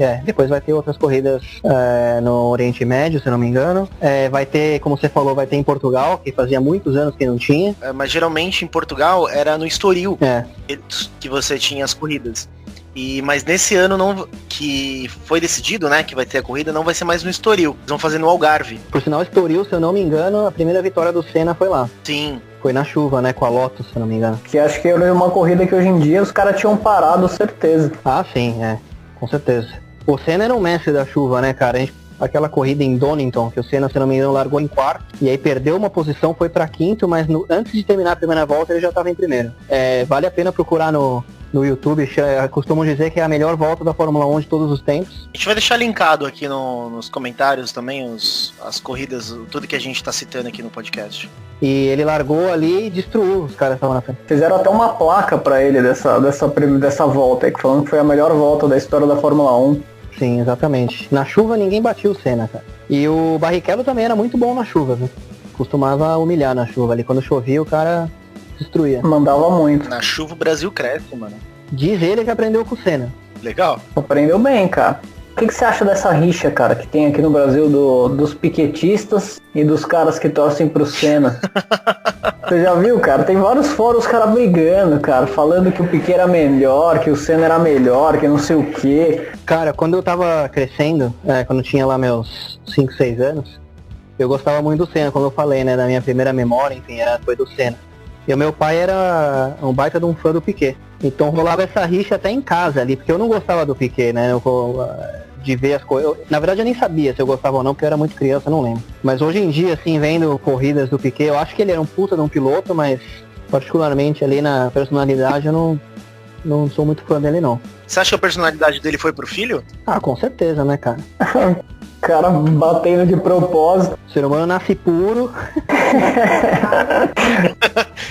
ter outras corridas no Oriente Médio, se não me engano. Vai ter, como você falou, vai ter em Portugal, que fazia muitos anos que não tinha. Mas geralmente em Portugal era no Estoril que você tinha as corridas. Mas nesse ano que foi decidido, né, que vai ter a corrida, não vai ser mais no Estoril. Eles vão fazer no Algarve. Por sinal, Estoril, se eu não me engano, a primeira vitória do Senna foi lá. Sim. Foi na chuva, né, com a Lotus, se eu não me engano. Que acho que era uma corrida que hoje em dia os caras tinham parado, certeza. Ah, sim, com certeza. O Senna era um mestre da chuva, né, cara? Aquela corrida em Donington, que o Senna, se não me engano, largou em quarto, e aí perdeu uma posição, foi pra quinto, mas antes de terminar a primeira volta ele já estava em primeiro. Vale a pena procurar no YouTube, costumam dizer que é a melhor volta da Fórmula 1 de todos os tempos. A gente vai deixar linkado aqui nos comentários também as corridas, tudo que a gente tá citando aqui no podcast. E ele largou ali e destruiu os caras que estavam na frente. Fizeram até uma placa pra ele dessa volta aí, falando que foi a melhor volta da história da Fórmula 1. Sim, exatamente. Na chuva ninguém batia o Senna, cara. E o Barrichello também era muito bom na chuva, viu? Costumava humilhar na chuva ali. Quando chovia, o cara destruía. Mandava muito. Na chuva o Brasil cresce, mano. Diz ele que aprendeu com o Senna. Legal. Aprendeu bem, cara. que você acha dessa rixa, cara, que tem aqui no Brasil dos piquetistas e dos caras que torcem pro Senna? Você já viu, cara? Tem vários fóruns, os caras brigando, cara, falando que o Piquet era melhor, que o Senna era melhor, que não sei o quê. Cara, quando eu tava crescendo, quando eu tinha lá meus 5, 6 anos, eu gostava muito do Senna, como eu falei, né? Da minha primeira memória, enfim, foi do Senna. E o meu pai era um baita de um fã do Piquet. Então rolava essa rixa até em casa ali, porque eu não gostava do Piquet, né? De ver as coisas. Na verdade eu nem sabia se eu gostava ou não, porque eu era muito criança, não lembro. Mas hoje em dia, assim, vendo corridas do Piquet, eu acho que ele era um puta de um piloto, mas particularmente ali na personalidade eu não sou muito fã dele, não. Você acha que a personalidade dele foi pro filho? Ah, com certeza, né, cara? Cara batendo de propósito. O ser humano nasce puro.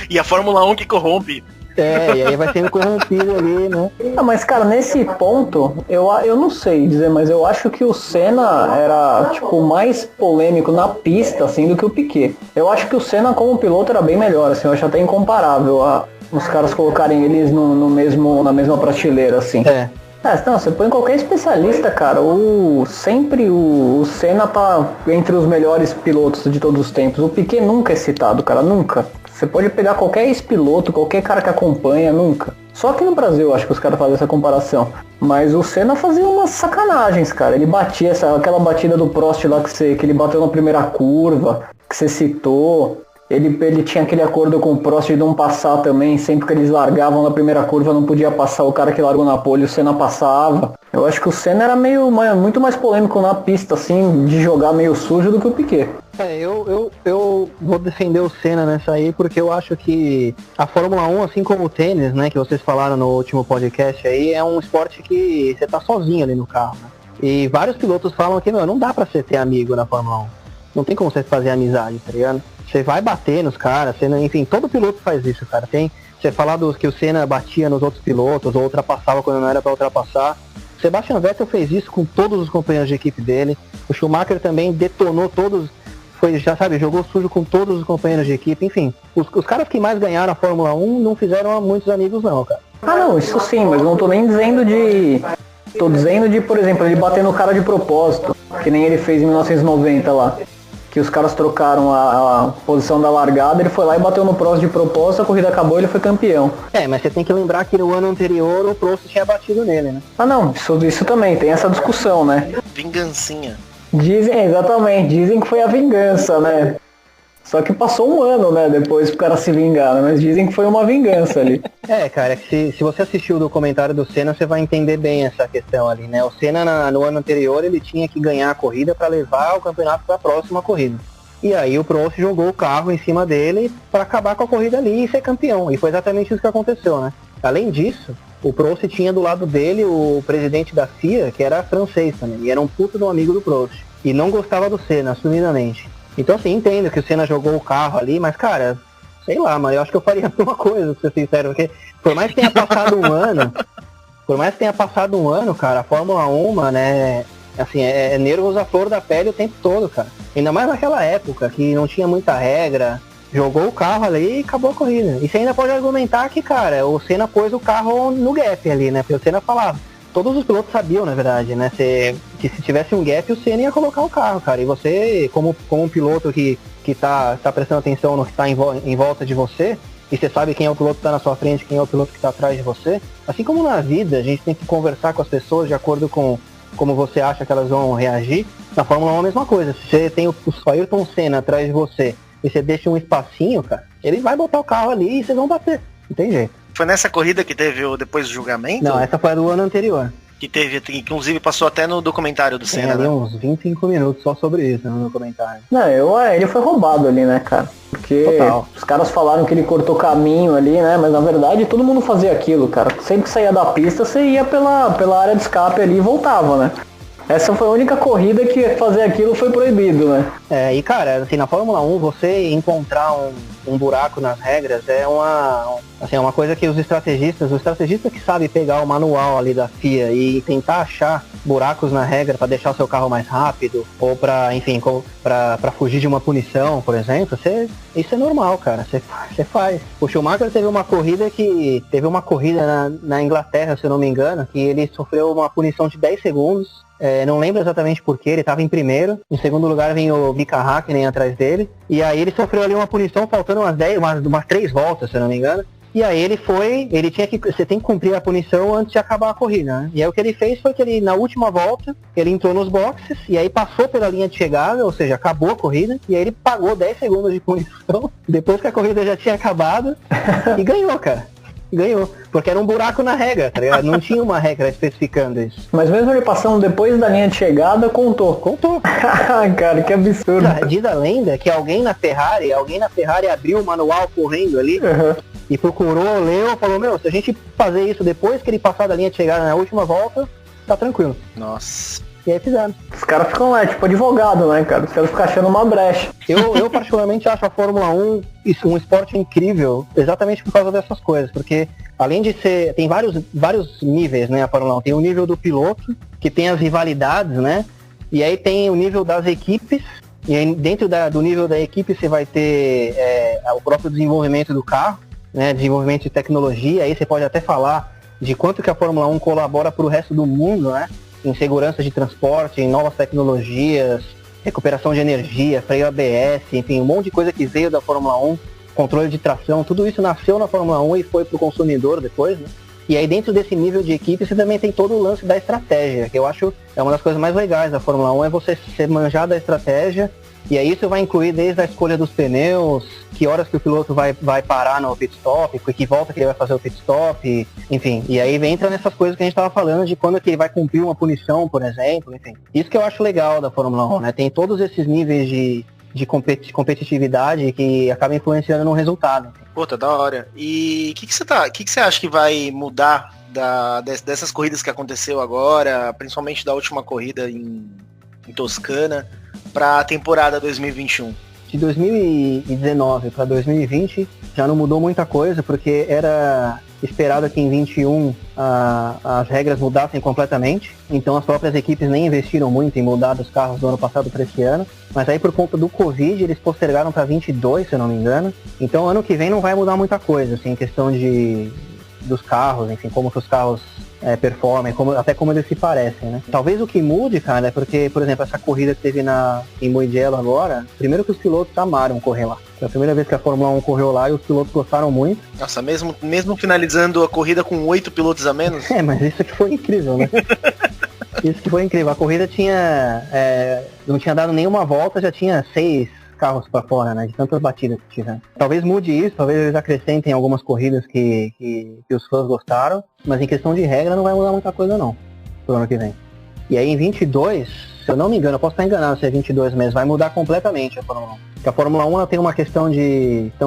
E a Fórmula 1 que corrompe. E aí vai sendo corrompido ali, né? Mas, cara, nesse ponto, eu não sei dizer, mas eu acho que o Senna era, tipo, mais polêmico na pista, assim, do que o Piquet. Eu acho que o Senna, como piloto, era bem melhor, assim, eu acho até incomparável os caras colocarem eles na mesma prateleira, assim. Não, você põe qualquer especialista, cara, sempre o Senna tá entre os melhores pilotos de todos os tempos. O Piquet nunca é citado, cara, nunca. Você pode pegar qualquer ex-piloto, qualquer cara que acompanha, nunca. Só que no Brasil eu acho que os caras fazem essa comparação. Mas o Senna fazia umas sacanagens, cara. Ele batia aquela batida do Prost lá que ele bateu na primeira curva, que você citou. Ele tinha aquele acordo com o Prost de não passar também, sempre que eles largavam na primeira curva não podia passar o cara que largou na pole, o Senna passava. Eu acho que o Senna era muito mais polêmico na pista, assim, de jogar meio sujo do que o Piquet. Eu vou defender o Senna nessa aí, porque eu acho que a Fórmula 1, assim como o tênis, né, que vocês falaram no último podcast aí, é um esporte que você tá sozinho ali no carro, né? E vários pilotos falam que, não dá pra você ter amigo na Fórmula 1. Não tem como você fazer amizade, tá ligado? Você vai bater nos caras, enfim, todo piloto faz isso, cara. Você falar que o Senna batia nos outros pilotos, ou ultrapassava quando não era pra ultrapassar. O Sebastian Vettel fez isso com todos os companheiros de equipe dele. O Schumacher também detonou todos, jogou sujo com todos os companheiros de equipe. Enfim, os caras que mais ganharam a Fórmula 1 não fizeram muitos amigos não, cara. Não, isso sim, mas não tô nem dizendo de... Tô dizendo de, por exemplo, ele bater no cara de propósito, que nem ele fez em 1990 lá. Que os caras trocaram a posição da largada, ele foi lá e bateu no Prost de propósito, a corrida acabou e ele foi campeão. Mas você tem que lembrar que no ano anterior o Prost tinha batido nele, né? Não, isso também, tem essa discussão, né? Vingancinha. Dizem que foi a vingança, né? Só que passou um ano, né, depois pro cara se vingar, né? Mas dizem que foi uma vingança ali. Cara, se você assistiu o documentário do Senna, você vai entender bem essa questão ali, né? O Senna, no ano anterior, ele tinha que ganhar a corrida para levar o campeonato para a próxima corrida. E aí o Prost jogou o carro em cima dele para acabar com a corrida ali e ser campeão. E foi exatamente isso que aconteceu, né? Além disso, o Prost tinha do lado dele o presidente da FIA, que era francês também, e era um puto de um amigo do Prost. E não gostava do Senna, assumidamente. Então, assim, entendo que o Senna jogou o carro ali, mas, cara, sei lá, mas eu acho que eu faria a mesma coisa, pra ser sincero, porque por mais que tenha passado um ano, cara, a Fórmula 1, né, assim, é nervos à flor da pele o tempo todo, cara. Ainda mais naquela época, que não tinha muita regra, jogou o carro ali e acabou a corrida. E você ainda pode argumentar que, cara, o Senna pôs o carro no gap ali, né, porque o Senna falava. Todos os pilotos sabiam, na verdade, né, que se tivesse um gap, o Senna ia colocar o carro, cara. E você, como um piloto que tá prestando atenção no que tá em volta de você, e você sabe quem é o piloto que tá na sua frente, quem é o piloto que tá atrás de você, assim como na vida, a gente tem que conversar com as pessoas de acordo com como você acha que elas vão reagir. Na Fórmula 1 é a mesma coisa. Se você tem o Ayrton Senna atrás de você e você deixa um espacinho, cara, ele vai botar o carro ali e vocês vão bater. Não tem jeito. Foi nessa corrida que teve depois do julgamento? Não, essa foi a do ano anterior. Que inclusive passou até no documentário do Senna, ali né? Uns 25 minutos só sobre isso no documentário. Ele foi roubado ali, né, cara? Porque os caras falaram que ele cortou caminho ali, né? Mas na verdade todo mundo fazia aquilo, cara. Sempre que saía da pista, você ia pela área de escape ali e voltava, né? Essa foi a única corrida que fazer aquilo foi proibido, né? E cara, assim, na Fórmula 1, você encontrar um buraco nas regras é Assim, é uma coisa que o estrategista que sabe pegar o manual ali da FIA e tentar achar buracos na regra para deixar o seu carro mais rápido, ou para, enfim, para fugir de uma punição, por exemplo, isso é normal, cara, você faz. O Schumacher teve uma corrida na Inglaterra, se eu não me engano, que ele sofreu uma punição de 10 segundos. Não lembro exatamente porquê, ele estava em primeiro, em segundo lugar vem o Mika Hakkinen atrás dele, e aí ele sofreu ali uma punição faltando umas 3 voltas, se eu não me engano. E aí você tem que cumprir a punição antes de acabar a corrida, né? E aí o que ele fez foi que ele, na última volta, ele entrou nos boxes, e aí passou pela linha de chegada, ou seja, acabou a corrida, e aí ele pagou 10 segundos de punição, depois que a corrida já tinha acabado, e ganhou, cara. Ganhou, porque era um buraco na regra, tá ligado? Não tinha uma regra especificando isso. Mas mesmo ele passando depois da linha de chegada, contou. Cara, que absurdo. Diz a lenda que alguém na Ferrari abriu o manual correndo ali, e procurou, leu, falou, se a gente fazer isso depois que ele passar da linha de chegada na última volta, tá tranquilo. Nossa. E aí fizeram. Os caras ficam lá, tipo advogado, né, cara? Os caras ficam achando uma brecha. Eu particularmente acho a Fórmula 1 um esporte incrível, exatamente por causa dessas coisas, porque além de ser, tem vários níveis, né, a Fórmula 1. Tem o nível do piloto, que tem as rivalidades, né, e aí tem o nível das equipes, e aí dentro do nível da equipe você vai ter o próprio desenvolvimento do carro, né, desenvolvimento de tecnologia, aí você pode até falar de quanto que a Fórmula 1 colabora para o resto do mundo, né, em segurança de transporte, em novas tecnologias, recuperação de energia, freio ABS, enfim, um monte de coisa que veio da Fórmula 1, controle de tração, tudo isso nasceu na Fórmula 1 e foi pro consumidor depois, né? E aí dentro desse nível de equipe você também tem todo o lance da estratégia, que eu acho é uma das coisas mais legais da Fórmula 1, é você ser manjar da estratégia. E aí isso vai incluir desde a escolha dos pneus, que horas que o piloto vai parar no pit stop, que volta que ele vai fazer o pit stop, enfim. E aí entra nessas coisas que a gente estava falando de quando que ele vai cumprir uma punição, por exemplo, enfim. Isso que eu acho legal da Fórmula 1, né? Tem todos esses níveis de competitividade que acaba influenciando no resultado. Puta, da hora. E o que você acha que vai mudar dessas corridas que aconteceu agora, principalmente da última corrida em Toscana, para a temporada 2021? De 2019 para 2020 já não mudou muita coisa, porque era esperado que em 21 as regras mudassem completamente, então as próprias equipes nem investiram muito em mudar dos carros do ano passado para esse ano, mas aí por conta do Covid eles postergaram para 22, se eu não me engano, então ano que vem não vai mudar muita coisa, assim, em questão dos carros, enfim, como que os carros performem, até como eles se parecem, né? Talvez o que mude, cara, é porque, por exemplo, essa corrida que teve em Mugello agora, primeiro que os pilotos amaram correr lá. Foi a primeira vez que a Fórmula 1 correu lá e os pilotos gostaram muito. Nossa, mesmo finalizando a corrida com 8 pilotos a menos? Mas isso que foi incrível, né? Isso que foi incrível. A corrida não tinha dado nenhuma volta, já tinha 6 carros para fora, né, de tantas batidas que tiveram. Talvez mude isso, talvez eles acrescentem algumas corridas que os fãs gostaram, mas em questão de regra não vai mudar muita coisa não, pro ano que vem. E aí em 22, se eu não me engano, eu posso estar enganado se é 22 mesmo, vai mudar completamente a Fórmula 1. Porque a Fórmula 1 ela tem uma questão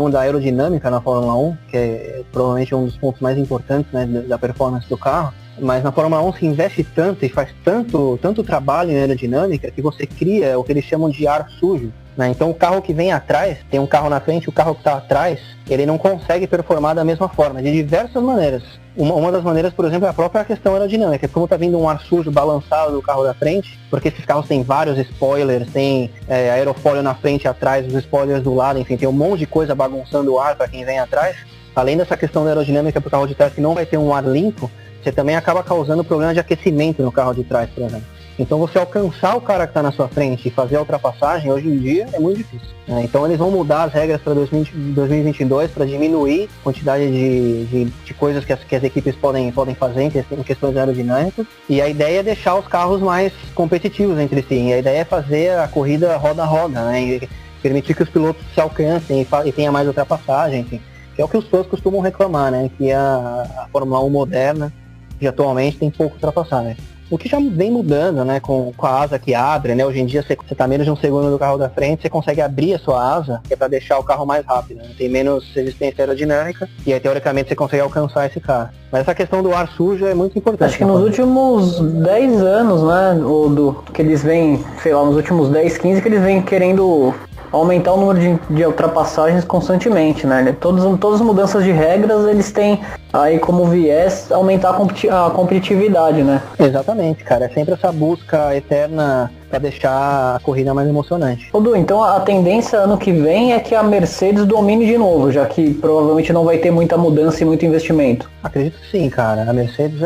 da aerodinâmica na Fórmula 1, que é provavelmente um dos pontos mais importantes, né, da performance do carro. Mas na Fórmula 1 se investe tanto e faz tanto trabalho em aerodinâmica que você cria o que eles chamam de ar sujo, né? Então o carro que vem atrás, tem um carro na frente, o carro que está atrás, ele não consegue performar da mesma forma, de diversas maneiras. Uma das maneiras, por exemplo, é a própria questão aerodinâmica. Como está vindo um ar sujo balançado do carro da frente, porque esses carros têm vários spoilers, tem aerofólio na frente e atrás, os spoilers do lado, enfim, tem um monte de coisa bagunçando o ar para quem vem atrás. Além dessa questão da aerodinâmica para o carro de trás, que não vai ter um ar limpo, você também acaba causando problema de aquecimento no carro de trás, por exemplo. Então você alcançar o cara que está na sua frente e fazer a ultrapassagem, hoje em dia, é muito difícil. Então eles vão mudar as regras para 2022 para diminuir a quantidade de coisas que as equipes podem fazer em questões aerodinâmicas. E a ideia é deixar os carros mais competitivos entre si. E a ideia é fazer a corrida roda a roda, né? E permitir que os pilotos se alcancem e tenha mais ultrapassagem, enfim. Que é o que os fãs costumam reclamar, né? Que a Fórmula 1 moderna, que atualmente tem pouco ultrapassagem. O que já vem mudando, né, com a asa que abre, né, hoje em dia você tá menos de um segundo do carro da frente, você consegue abrir a sua asa, que é para deixar o carro mais rápido, né, tem menos resistência aerodinâmica, e aí teoricamente você consegue alcançar esse carro. Mas essa questão do ar sujo é muito importante. Acho que nos últimos 10 anos, né, que eles vêm, sei lá, nos últimos 10, 15, que eles vêm querendo aumentar o número de ultrapassagens constantemente, né? Todas as mudanças de regras, eles têm aí como viés aumentar a competitividade, né? Exatamente, cara. É sempre essa busca eterna para deixar a corrida mais emocionante. Du, então a tendência ano que vem é que a Mercedes domine de novo, já que provavelmente não vai ter muita mudança e muito investimento. Acredito que sim, cara. A Mercedes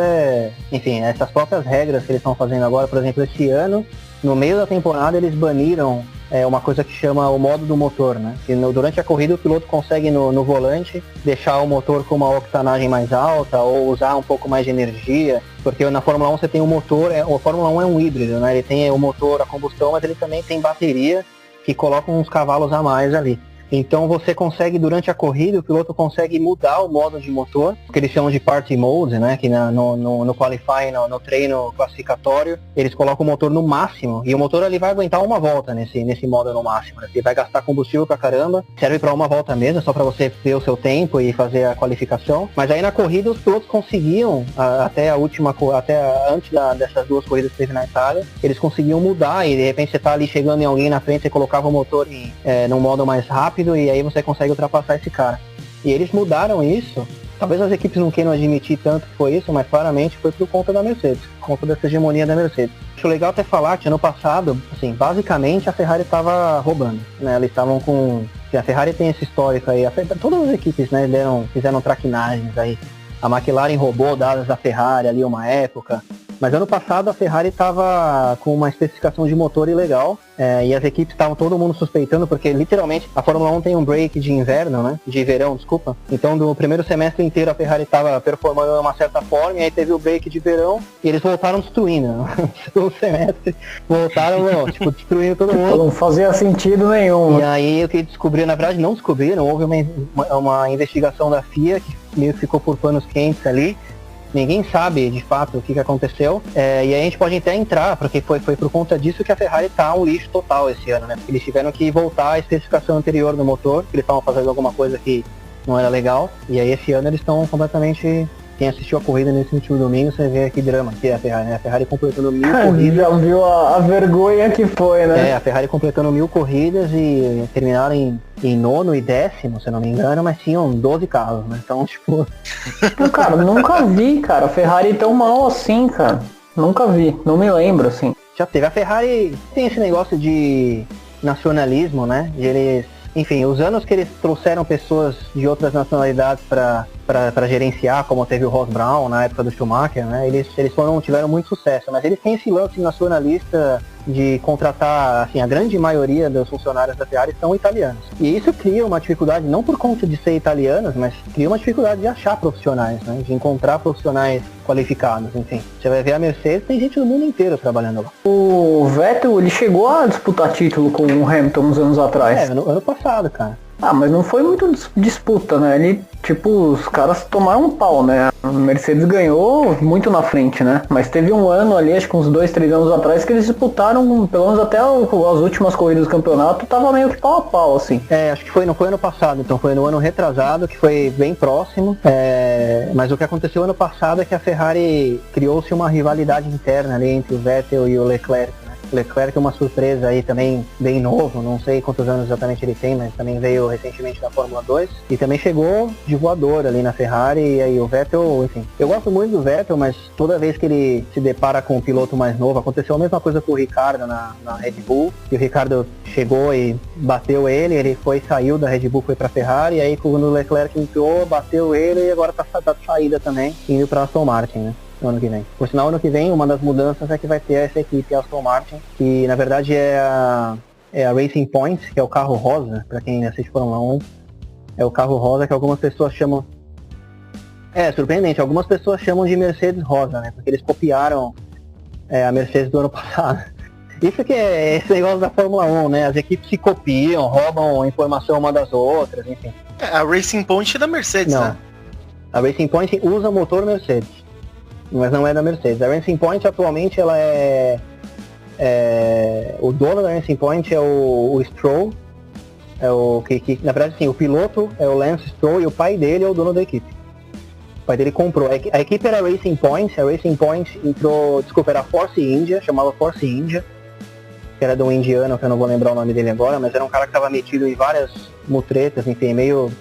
enfim, essas próprias regras que eles estão fazendo agora, por exemplo, esse ano, no meio da temporada eles baniram uma coisa que chama o modo do motor, né? Que durante a corrida o piloto consegue no volante deixar o motor com uma octanagem mais alta ou usar um pouco mais de energia, porque na Fórmula 1 você tem o motor, a Fórmula 1 é um híbrido, né? Ele tem o motor a combustão, mas ele também tem bateria que coloca uns cavalos a mais ali. Então você consegue, durante a corrida, o piloto consegue mudar o modo de motor, que eles chamam de party mode, né? Que no qualifying, no treino classificatório, eles colocam o motor no máximo, e o motor ali vai aguentar uma volta nesse modo no máximo, né? Ele vai gastar combustível pra caramba, serve pra uma volta mesmo, só pra você ver o seu tempo e fazer a qualificação. Mas aí na corrida os pilotos conseguiam, até antes dessas duas corridas que teve na Itália, eles conseguiam mudar, e de repente você tá ali chegando em alguém na frente, você colocava o motor num modo mais rápido, e aí você consegue ultrapassar esse cara. E eles mudaram isso, talvez as equipes não queiram admitir tanto que foi isso, mas claramente foi por conta da Mercedes, por conta dessa hegemonia da Mercedes. Acho legal até falar que ano passado, assim, basicamente a Ferrari estava roubando, né? Eles estavam a Ferrari tem esse histórico aí, todas as equipes, né, fizeram traquinagens aí. A McLaren roubou dados da Ferrari ali uma época. Mas ano passado a Ferrari estava com uma especificação de motor ilegal, e as equipes estavam todo mundo suspeitando, porque literalmente a Fórmula 1 tem um break de inverno, né? De verão, desculpa. Então do primeiro semestre inteiro a Ferrari estava performando de uma certa forma, e aí teve o break de verão e eles voltaram destruindo. No semestre voltaram, destruindo todo mundo. Não fazia sentido nenhum. E aí o que descobriram, na verdade não descobriram, houve uma investigação da FIA que meio que ficou por panos quentes ali. Ninguém sabe de fato o que aconteceu, e aí a gente pode até entrar, porque foi por conta disso que a Ferrari tá um lixo total esse ano, né? Porque eles tiveram que voltar à especificação anterior do motor, que eles estavam fazendo alguma coisa que não era legal, e aí esse ano eles estão completamente... Quem assistiu a corrida nesse último domingo, você vê que drama que é a Ferrari, né? A Ferrari completando 1000 corridas. Já viu a vergonha que foi, né? A Ferrari completando 1000 corridas e terminaram em 9º e 10º, se eu não me engano, mas tinham 12 carros, né? Então, Cara, nunca vi, cara, a Ferrari tão mal assim, cara. Nunca vi, não me lembro, assim. Já teve. A Ferrari tem esse negócio de nacionalismo, né? De eles... Enfim, os anos que eles trouxeram pessoas de outras nacionalidades para gerenciar, como teve o Ross Brown na época do Schumacher, né? Eles tiveram muito sucesso, mas eles têm esse lance nacionalista de contratar, assim, a grande maioria dos funcionários da Ferrari são italianos. E isso cria uma dificuldade, não por conta de ser italianos, mas cria uma dificuldade de achar profissionais, né? De encontrar profissionais qualificados, enfim. Você vai ver a Mercedes, tem gente do mundo inteiro trabalhando lá. O Vettel, ele chegou a disputar título com o Hamilton uns anos atrás. Ano passado, cara. Ah, mas não foi muito disputa, né? Ele, os caras tomaram um pau, né? A Mercedes ganhou muito na frente, né? Mas teve um ano ali, acho que uns 2, 3 anos atrás, que eles disputaram, pelo menos até as últimas corridas do campeonato, tava meio que pau a pau, assim. Acho que não foi ano passado, então foi no ano retrasado, que foi bem próximo. Mas o que aconteceu ano passado é que a Ferrari criou-se uma rivalidade interna ali entre o Vettel e o Leclerc. Leclerc é uma surpresa aí também, bem novo, não sei quantos anos exatamente ele tem, mas também veio recentemente na Fórmula 2 e também chegou de voador ali na Ferrari. E aí o Vettel, enfim, eu gosto muito do Vettel, mas toda vez que ele se depara com um piloto mais novo, aconteceu a mesma coisa com o Ricciardo na Red Bull, e o Ricciardo chegou e bateu ele saiu da Red Bull, foi pra Ferrari, e aí quando o Leclerc entrou, bateu ele e agora tá de saída também, indo pra Aston Martin, né? No ano que vem. Por sinal, ano que vem, uma das mudanças é que vai ter essa equipe Aston Martin, que na verdade é a Racing Point, que é o carro rosa, para quem assiste Fórmula 1. É o carro rosa que algumas pessoas chamam... surpreendente, algumas pessoas chamam de Mercedes rosa, né? Porque eles copiaram a Mercedes do ano passado. Isso que é esse negócio da Fórmula 1, né? As equipes se copiam, roubam informação uma das outras, enfim. A Racing Point é da Mercedes, não, né? A Racing Point usa motor Mercedes, mas não é da Mercedes. A Racing Point atualmente ela o dono da Racing Point é o Stroll, que na verdade sim, o piloto é o Lance Stroll e o pai dele é o dono da equipe. O pai dele comprou. A equipe era a Racing Point entrou, era Force India, chamava Force India. que era de um indiano, que eu não vou lembrar o nome dele agora, mas era um cara que estava metido em várias mutretas, enfim, meio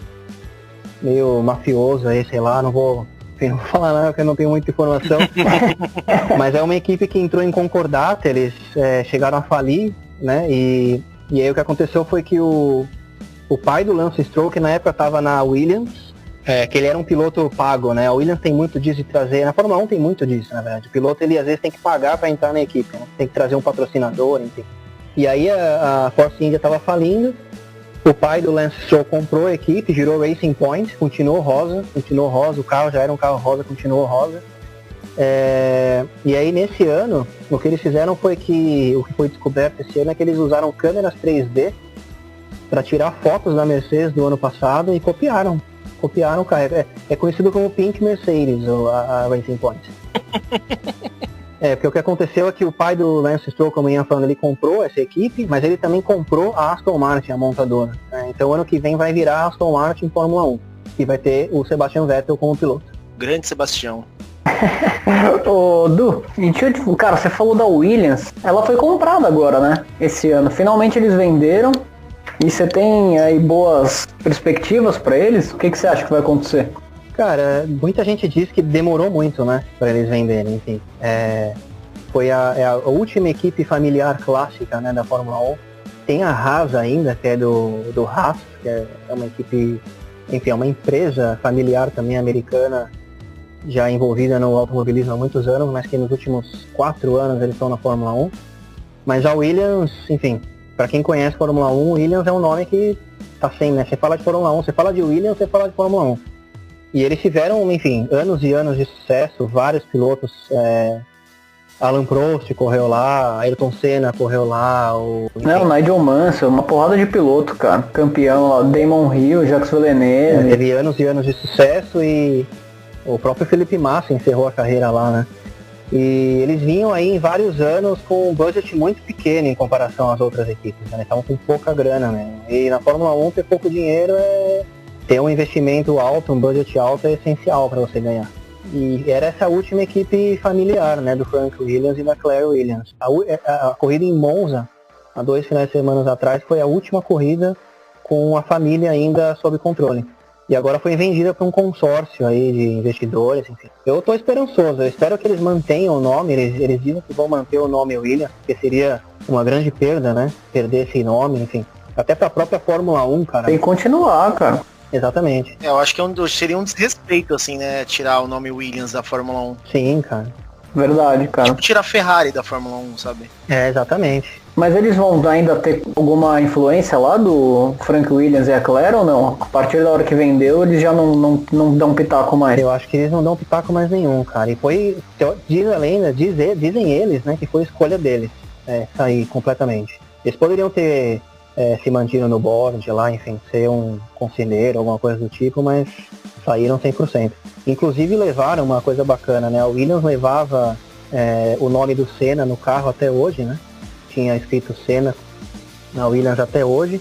mafioso aí, sei lá, não vou falar nada porque eu não tenho muita informação. Mas é uma equipe que entrou em concordata, eles chegaram a falir, né? E aí o que aconteceu foi que o pai do Lance Stroll, que na época estava na Williams, que ele era um piloto pago, né? A Williams tem muito disso de trazer, na Fórmula 1 tem muito disso, na verdade. O piloto, ele às vezes tem que pagar para entrar na equipe, né? Tem que trazer um patrocinador, enfim. E aí a Force India estava falindo, o pai do Lance Stroll comprou a equipe, girou Racing Point, continuou rosa, o carro já era um carro rosa, continuou rosa. E aí nesse ano, o que eles fizeram foi que, o que foi descoberto esse ano é que eles usaram câmeras 3D para tirar fotos da Mercedes do ano passado e copiaram o carro. É conhecido como Pink Mercedes, a Racing Point. Porque o que aconteceu é que o pai do Lance Stroll, como eu ia falando, ele comprou essa equipe, mas ele também comprou a Aston Martin, a montadora. Então ano que vem vai virar a Aston Martin Fórmula 1, e vai ter o Sebastian Vettel como piloto. Grande Sebastião. Ô, Du, cara, você falou da Williams, ela foi comprada agora, né? Esse ano. Finalmente eles venderam. E você tem aí boas perspectivas para eles? O que você acha que vai acontecer? Cara, muita gente diz que demorou muito, né, para eles venderem, enfim. Foi a última equipe familiar clássica, né, da Fórmula 1. Tem a Haas ainda, que é do Haas, que é uma equipe, enfim, é uma empresa familiar também americana, já envolvida no automobilismo há muitos anos, mas que nos últimos 4 anos eles estão na Fórmula 1. Mas a Williams, enfim, para quem conhece Fórmula 1, Williams é um nome que tá sem, né? Você fala de Fórmula 1, você fala de Williams, você fala de Fórmula 1. E eles tiveram, enfim, anos e anos de sucesso, vários pilotos, Alan Prost correu lá, Ayrton Senna correu lá, o Nigel Mansell, uma porrada de piloto, cara. Campeão lá, Damon Hill, Jacques Villeneuve. Teve anos e anos de sucesso e o próprio Felipe Massa encerrou a carreira lá, né? E eles vinham aí em vários anos com um budget muito pequeno em comparação às outras equipes, né? Estavam com pouca grana mesmo. E na Fórmula 1 ter pouco dinheiro ter um investimento alto, um budget alto é essencial para você ganhar. E era essa última equipe familiar, né? Do Frank Williams e da Claire Williams. A corrida em Monza, há 2 finais de semana atrás, foi a última corrida com a família ainda sob controle. E agora foi vendida para um consórcio aí de investidores, enfim. Eu estou esperançoso, eu espero que eles mantenham o nome, eles dizem que vão manter o nome Williams, porque seria uma grande perda, né? Perder esse nome, enfim. Até para a própria Fórmula 1, cara. Tem que continuar, cara. Exatamente. Eu acho que seria um desrespeito, assim, né? Tirar o nome Williams da Fórmula 1. Sim, cara. Verdade, cara. Tipo tirar a Ferrari da Fórmula 1, sabe? Exatamente. Mas eles vão ainda ter alguma influência lá do Frank Williams e a Claire ou não? A partir da hora que vendeu, eles já não dão pitaco mais? Eu acho que eles não dão pitaco mais nenhum, cara. E foi, diz a lenda, dizem eles, né, que foi escolha deles sair completamente. Eles poderiam ter se mantido no board lá, enfim, ser um conselheiro, alguma coisa do tipo, mas saíram 100%. Inclusive levaram uma coisa bacana, né? A Williams levava o nome do Senna no carro até hoje, né? Tinha escrito Senna na Williams até hoje.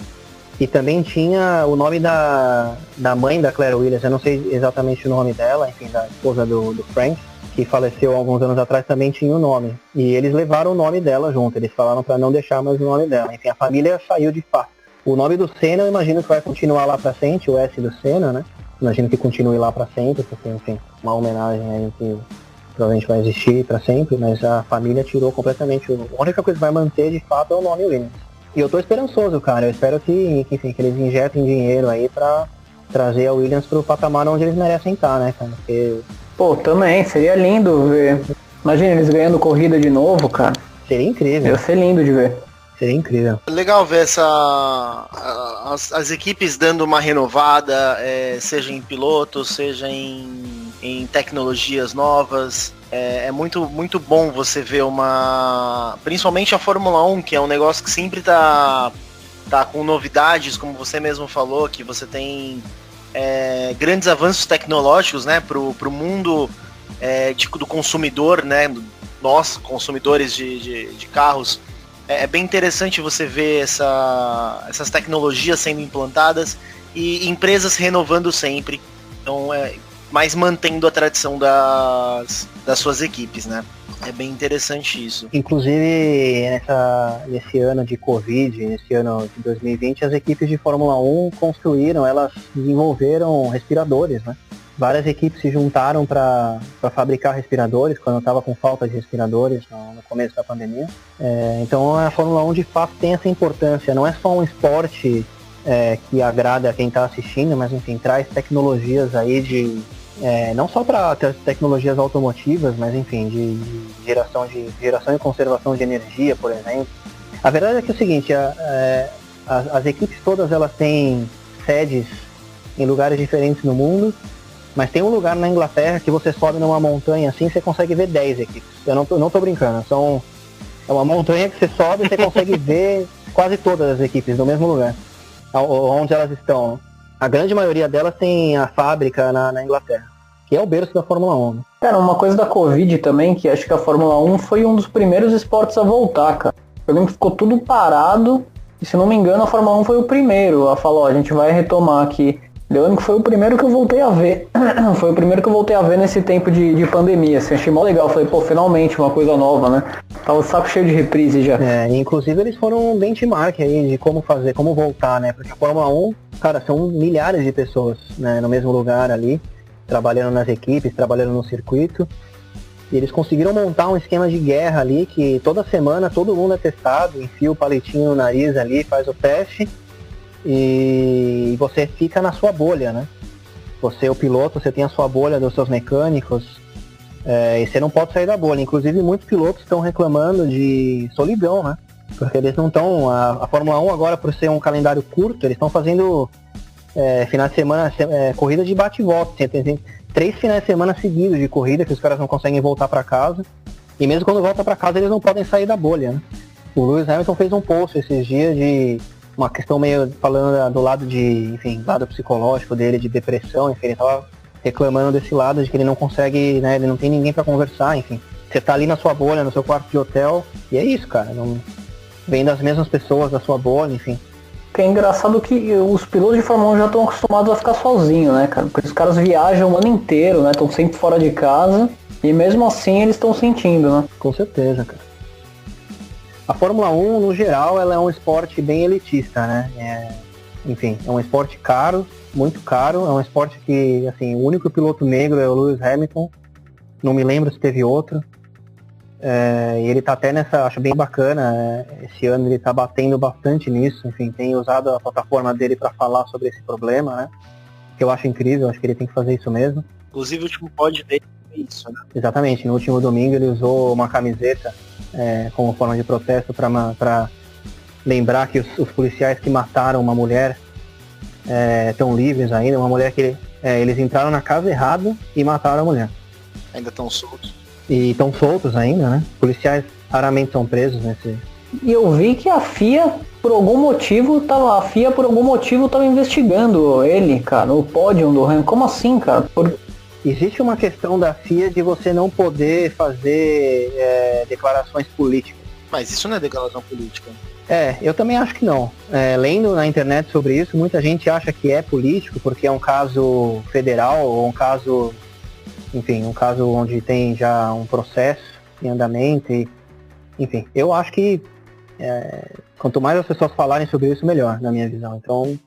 E também tinha o nome da mãe da Claire Williams, eu não sei exatamente o nome dela, enfim, da esposa do Frank, que faleceu alguns anos atrás, também tinha o nome. E eles levaram o nome dela junto, eles falaram para não deixar mais o nome dela. Enfim, a família saiu de fato. O nome do Senna, eu imagino que vai continuar lá para sempre, o S do Senna, né? Imagino que continue lá para sempre, porque, enfim, uma homenagem aí que provavelmente vai existir para sempre, mas a família tirou completamente a única coisa que vai manter de fato é o nome Williams. E eu tô esperançoso, cara, eu espero que eles injetem dinheiro aí pra trazer a Williams pro patamar onde eles merecem estar, né, cara? Porque... Pô, também, seria lindo ver. Imagina eles ganhando corrida de novo, cara. Seria incrível. Ia ser lindo de ver. Seria incrível. Legal ver as equipes dando uma renovada, seja em pilotos, seja em tecnologias novas. É muito, muito bom você ver principalmente a Fórmula 1, que é um negócio que sempre tá com novidades, como você mesmo falou, que você tem grandes avanços tecnológicos, né, pro mundo do consumidor, né, nós, consumidores de carros. É bem interessante você ver essas tecnologias sendo implantadas e empresas renovando sempre. Então, mas mantendo a tradição das suas equipes, né? É bem interessante isso. Inclusive, nesse ano de Covid, nesse ano de 2020, as equipes de Fórmula 1 elas desenvolveram respiradores, né? Várias equipes se juntaram para fabricar respiradores, quando estava com falta de respiradores no começo da pandemia. Então a Fórmula 1 de fato tem essa importância, não é só um esporte que agrada a quem está assistindo, mas enfim, traz tecnologias aí não só para tecnologias automotivas, mas enfim, de geração e conservação de energia, por exemplo. A verdade é que é o seguinte, as equipes todas elas têm sedes em lugares diferentes no mundo, mas tem um lugar na Inglaterra que você sobe numa montanha assim, você consegue ver 10 equipes. Eu não tô brincando, é uma montanha que você sobe e você consegue ver quase todas as equipes no mesmo lugar, onde elas estão. A grande maioria delas tem a fábrica na Inglaterra, que é o berço da Fórmula 1. Né? Cara, uma coisa da Covid também, que acho que a Fórmula 1 foi um dos primeiros esportes a voltar, cara. Eu lembro que ficou tudo parado, e se não me engano a Fórmula 1 foi o primeiro a falar, a gente vai retomar aqui. Eu lembro que foi o primeiro que eu voltei a ver. Foi o primeiro que eu voltei a ver nesse tempo de pandemia. Assim, achei mó legal. Falei, pô, finalmente uma coisa nova, né? Tava o saco cheio de reprise já. Inclusive eles foram um benchmark aí de como voltar, né? Porque a Fórmula 1, cara, são milhares de pessoas, né, no mesmo lugar ali, trabalhando nas equipes, trabalhando no circuito. E eles conseguiram montar um esquema de guerra ali, que toda semana todo mundo é testado, enfia o palitinho no nariz ali, faz o teste. E você fica na sua bolha, né? Você, o piloto, você tem a sua bolha dos seus mecânicos, e você não pode sair da bolha. Inclusive, muitos pilotos estão reclamando de solidão, né? Porque eles não estão... A Fórmula 1 agora, por ser um calendário curto, eles estão fazendo final de semana, corrida de bate e volta. Tem 3 finais de semana seguidos de corrida que os caras não conseguem voltar para casa. E mesmo quando voltam para casa, eles não podem sair da bolha, né? O Lewis Hamilton fez um post esses dias de... uma questão meio falando do lado lado psicológico dele, de depressão, enfim, ele tava reclamando desse lado de que ele não consegue, né, ele não tem ninguém pra conversar, enfim. Você tá ali na sua bolha, no seu quarto de hotel, e é isso, cara, não vem das mesmas pessoas da sua bolha, enfim. É engraçado que os pilotos de Fórmula 1 já estão acostumados a ficar sozinhos, né, cara, porque os caras viajam o ano inteiro, né, estão sempre fora de casa, e mesmo assim eles estão sentindo, né. Com certeza, cara. A Fórmula 1, no geral, ela é um esporte bem elitista, né? Enfim, é um esporte caro, muito caro. É um esporte que, assim, o único piloto negro é o Lewis Hamilton. Não me lembro se teve outro. E ele tá até acho bem bacana. Esse ano ele tá batendo bastante nisso. Enfim, tem usado a plataforma dele para falar sobre esse problema, né? Que eu acho incrível, acho que ele tem que fazer isso mesmo. Inclusive o último pódio dele é isso, né? Exatamente, no último domingo ele usou uma camiseta como forma de protesto para lembrar que os policiais que mataram uma mulher estão livres ainda, uma mulher que eles entraram na casa errada e mataram a mulher. Ainda estão soltos. E estão soltos ainda, né? Policiais raramente são presos nesse... E eu vi que a FIA, por algum motivo, tava investigando ele, cara, o pódio do Hamilton. Como assim, cara? Existe uma questão da FIA de você não poder fazer declarações políticas. Mas isso não é declaração política. Eu também acho que não. Lendo na internet sobre isso, muita gente acha que é político porque é um caso federal ou um caso onde tem já um processo em andamento. Enfim, eu acho que quanto mais as pessoas falarem sobre isso, melhor, na minha visão. Então,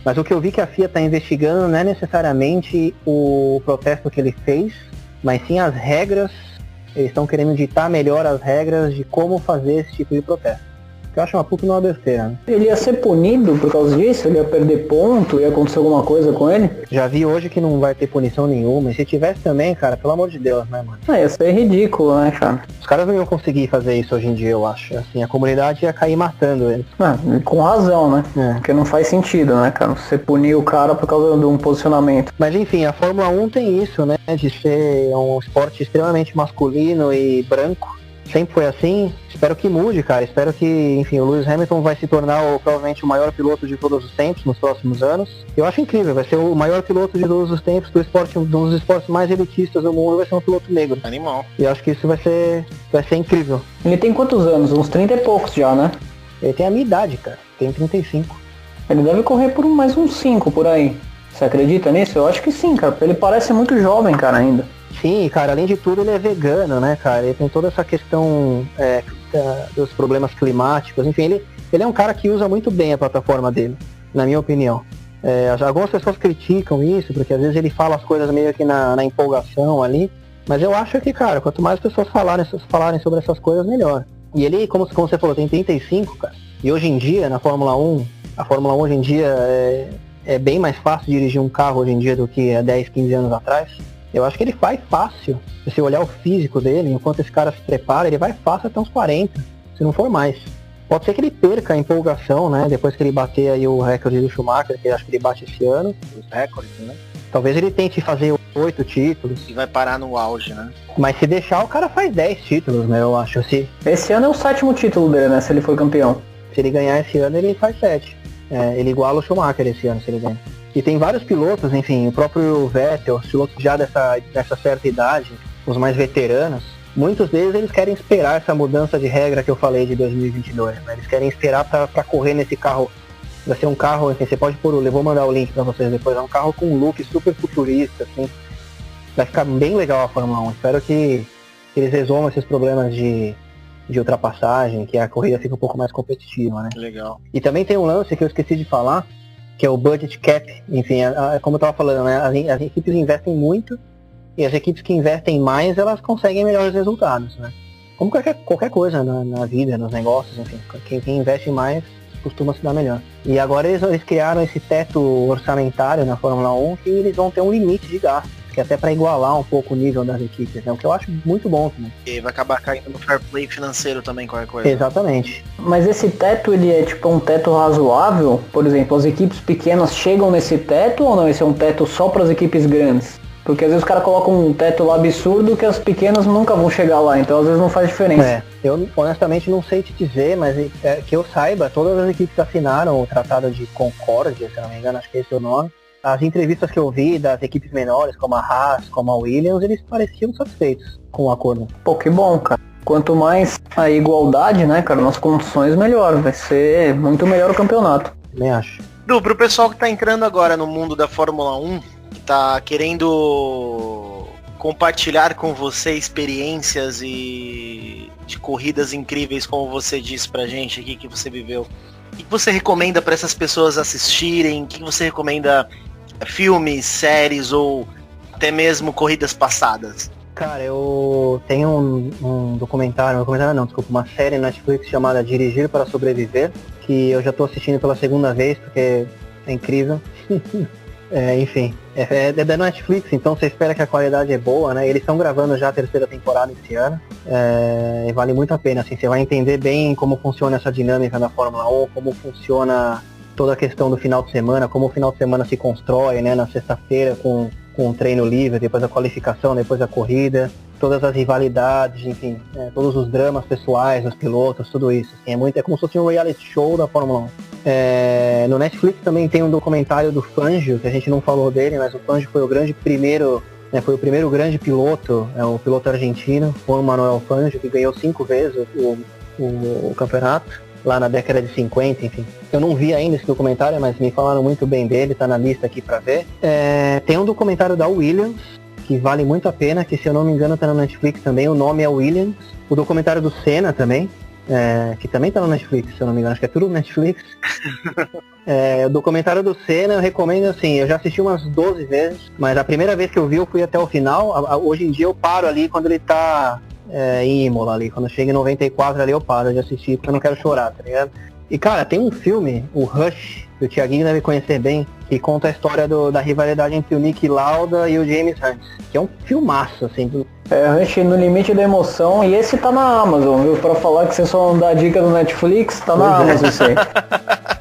mas o que eu vi que a FIA está investigando não é necessariamente o protesto que ele fez, mas sim as regras. Eles estão querendo ditar melhor as regras de como fazer esse tipo de protesto. Eu acho uma puta uma besteira, né? Ele ia ser punido por causa disso? Ele ia perder ponto? Ia acontecer alguma coisa com ele? Já vi hoje que não vai ter punição nenhuma. E se tivesse também, cara, pelo amor de Deus, né, mano? Ia ser ridículo, né, cara? Os caras não iam conseguir fazer isso hoje em dia, eu acho. Assim, a comunidade ia cair matando eles. Com razão, né? Porque não faz sentido, né, cara? Você punir o cara por causa de um posicionamento. Mas enfim, a Fórmula 1 tem isso, né? De ser um esporte extremamente masculino e branco. Sempre foi assim, espero que mude, cara. Espero que, enfim, o Lewis Hamilton vai se tornar provavelmente o maior piloto de todos os tempos nos próximos anos. Eu acho incrível, vai ser o maior piloto de todos os tempos do esporte, um dos esportes mais elitistas do mundo, vai ser um piloto negro. Animal. E eu acho que isso vai ser incrível. Ele tem quantos anos? Uns 30 e poucos já, né? Ele tem a minha idade, cara. Tem 35. Ele deve correr por mais uns 5 por aí. Você acredita nisso? Eu acho que sim, cara. Ele parece muito jovem, cara, ainda. Sim, cara, além de tudo ele é vegano, né, cara? Ele tem toda essa questão dos problemas climáticos, enfim, ele é um cara que usa muito bem a plataforma dele, na minha opinião. Algumas pessoas criticam isso, porque às vezes ele fala as coisas meio que na empolgação ali, mas eu acho que, cara, quanto mais pessoas falarem sobre essas coisas, melhor. E ele, como você falou, tem 35, cara, e hoje em dia, na Fórmula 1, a Fórmula 1 hoje em dia é bem mais fácil dirigir um carro hoje em dia do que há 10, 15 anos atrás. Eu acho que ele vai fácil. Se você olhar o físico dele, enquanto esse cara se prepara, ele vai fácil até uns 40, se não for mais. Pode ser que ele perca a empolgação, né? Depois que ele bater aí o recorde do Schumacher, que eu acho que ele bate esse ano. Os recordes, né? Talvez ele tente fazer 8 títulos. E vai parar no auge, né? Mas se deixar, o cara faz 10 títulos, né? Eu acho. Esse ano é o 7º título dele, né? Se ele for campeão. Se ele ganhar esse ano, ele faz 7. Ele iguala o Schumacher esse ano, se ele ganhar. E tem vários pilotos, enfim, o próprio Vettel, os pilotos já dessa certa idade, os mais veteranos, muitos deles eles querem esperar essa mudança de regra que eu falei de 2022, né? Eles querem esperar para correr nesse carro. Vai ser um carro, enfim, você pode eu vou mandar o link para vocês depois, é um carro com um look super futurista, assim. Vai ficar bem legal a Fórmula 1. Espero que eles resolvam esses problemas de ultrapassagem, que a corrida fica um pouco mais competitiva, né? Legal. E também tem um lance que eu esqueci de falar, que é o budget cap. Enfim, como eu estava falando, né? As equipes investem muito, e as equipes que investem mais, elas conseguem melhores resultados, né? Como qualquer coisa na vida, nos negócios, enfim. Quem investe mais costuma se dar melhor. E agora eles criaram esse teto orçamentário na Fórmula 1, que eles vão ter um limite de gastos, que é até para igualar um pouco o nível das equipes, né? O que eu acho muito bom também. E vai acabar caindo no fair play financeiro também, qualquer coisa. Exatamente. Mas esse teto, ele é tipo um teto razoável? Por exemplo, as equipes pequenas chegam nesse teto ou não? Esse é um teto só para as equipes grandes? Porque às vezes os caras colocam um teto lá absurdo que as pequenas nunca vão chegar lá, então às vezes não faz diferença. Eu honestamente não sei te dizer, mas que eu saiba, todas as equipes assinaram o Tratado de Concórdia, se não me engano, acho que esse é o nome. As entrevistas que eu vi das equipes menores, como a Haas, como a Williams, eles pareciam satisfeitos com o acordo. Pô, que bom, cara. Quanto mais a igualdade, né, cara, nas condições, melhor. Vai ser muito melhor o campeonato. Também acho. Du, pro pessoal que tá entrando agora no mundo da Fórmula 1, que tá querendo compartilhar com você experiências e de corridas incríveis, como você disse pra gente aqui, que você viveu. O que você recomenda para essas pessoas assistirem? O que você recomenda? Filmes, séries ou até mesmo corridas passadas? Cara, eu tenho um documentário, uma série na Netflix chamada Dirigir para Sobreviver, que eu já tô assistindo pela segunda vez, porque é incrível. Enfim, é da Netflix, então você espera que a qualidade é boa, né? Eles estão gravando já a 3ª temporada esse ano, e vale muito a pena, assim, você vai entender bem como funciona essa dinâmica da Fórmula 1, como funciona toda a questão do final de semana, como o final de semana se constrói, né? Na sexta-feira com o treino livre, depois a qualificação, depois a corrida, todas as rivalidades, enfim, todos os dramas pessoais dos pilotos, tudo isso. Assim, é como se fosse um reality show da Fórmula 1. No Netflix também tem um documentário do Fangio, que a gente não falou dele, mas o Fangio foi o primeiro grande piloto, o piloto argentino, Juan Manuel Fangio, que ganhou 5 vezes o campeonato, lá na década de 50, enfim. Eu não vi ainda esse documentário, mas me falaram muito bem dele, tá na lista aqui pra ver. Tem um documentário da Williams, que vale muito a pena, que se eu não me engano tá na Netflix também, o nome é Williams. O documentário do Senna também, que também tá no Netflix, se eu não me engano, acho que é tudo Netflix. O documentário do Senna eu recomendo, assim, eu já assisti umas 12 vezes, mas a primeira vez que eu vi eu fui até o final. Hoje em dia eu paro ali quando ele tá em Imola ali, quando chega em 94 ali eu paro de assistir, porque eu não quero chorar, tá ligado? E cara, tem um filme, o Rush, que o Thiaguinho deve conhecer bem, que conta a história da rivalidade entre o Niki Lauda e o James Hunt, que é um filmaço, assim. Rush no limite da emoção, e esse tá na Amazon, viu? Pra falar que você só não dá dica do Netflix, tá na Amazon isso aí.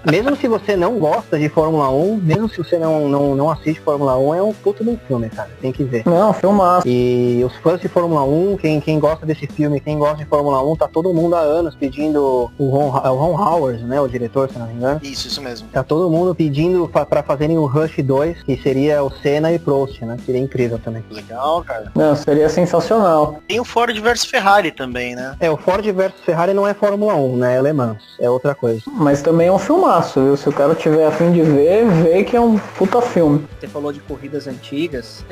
Mesmo se você não gosta de Fórmula 1, mesmo se você não assiste Fórmula 1, é um puto de um filme, cara. Tem que ver. Não, filmaço. E os fãs de Fórmula 1, quem gosta desse filme, quem gosta de Fórmula 1, tá todo mundo há anos pedindo o Ron Howard, né? O diretor, se não me engano. Isso mesmo. Tá todo mundo pedindo pra fazerem o Rush 2, que seria o Senna e Prost, né? Seria incrível também. Legal, cara. Não, seria sensacional. Tem o Ford versus Ferrari também, né? O Ford versus Ferrari não é Fórmula 1, né? É Le Mans. É outra coisa. Mas também é um filmaço. filmaço, viu? Se o cara tiver a fim de ver, vê que é um puta filme. Você falou de corridas antigas,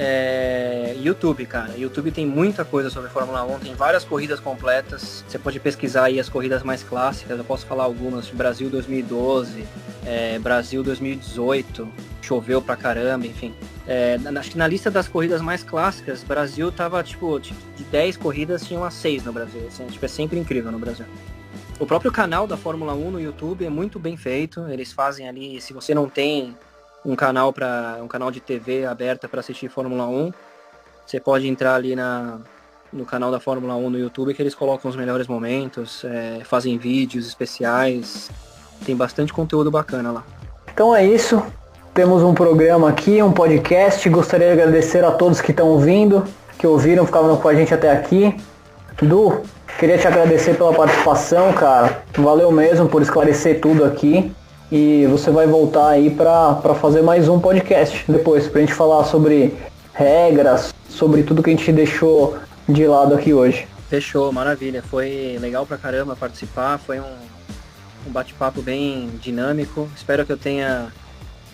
YouTube, cara. YouTube tem muita coisa sobre Fórmula 1, tem várias corridas completas. Você pode pesquisar aí as corridas mais clássicas, eu posso falar algumas, Brasil 2012, Brasil 2018, choveu pra caramba, enfim. Acho que na lista das corridas mais clássicas, Brasil tava, tipo, de 10 corridas, tinham as 6 no Brasil. Assim, tipo, é sempre incrível no Brasil. O próprio canal da Fórmula 1 no YouTube é muito bem feito. Eles fazem ali, se você não tem um canal de TV aberta para assistir Fórmula 1, você pode entrar ali no canal da Fórmula 1 no YouTube, que eles colocam os melhores momentos, fazem vídeos especiais, tem bastante conteúdo bacana lá. Então é isso, temos um programa aqui, um podcast. Gostaria de agradecer a todos que estão ouvindo, que ouviram, ficaram com a gente até aqui. Du, queria te agradecer pela participação, cara. Valeu mesmo por esclarecer tudo aqui. E você vai voltar aí pra fazer mais um podcast depois, pra gente falar sobre regras, sobre tudo que a gente deixou de lado aqui hoje. Fechou, maravilha. Foi legal pra caramba participar. Foi um bate-papo bem dinâmico. Espero que eu tenha,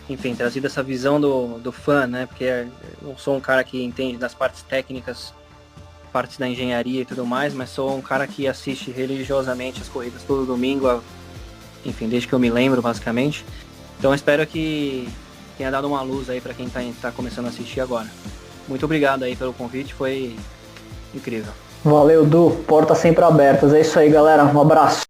enfim, trazido essa visão do fã, né? Porque eu sou um cara que entende das partes técnicas, partes da engenharia e tudo mais, mas sou um cara que assiste religiosamente as corridas todo domingo, enfim, desde que eu me lembro, basicamente. Então espero que tenha dado uma luz aí para quem tá começando a assistir agora. Muito obrigado aí pelo convite, foi incrível. Valeu, Du, portas sempre abertas. É isso aí, galera, um abraço.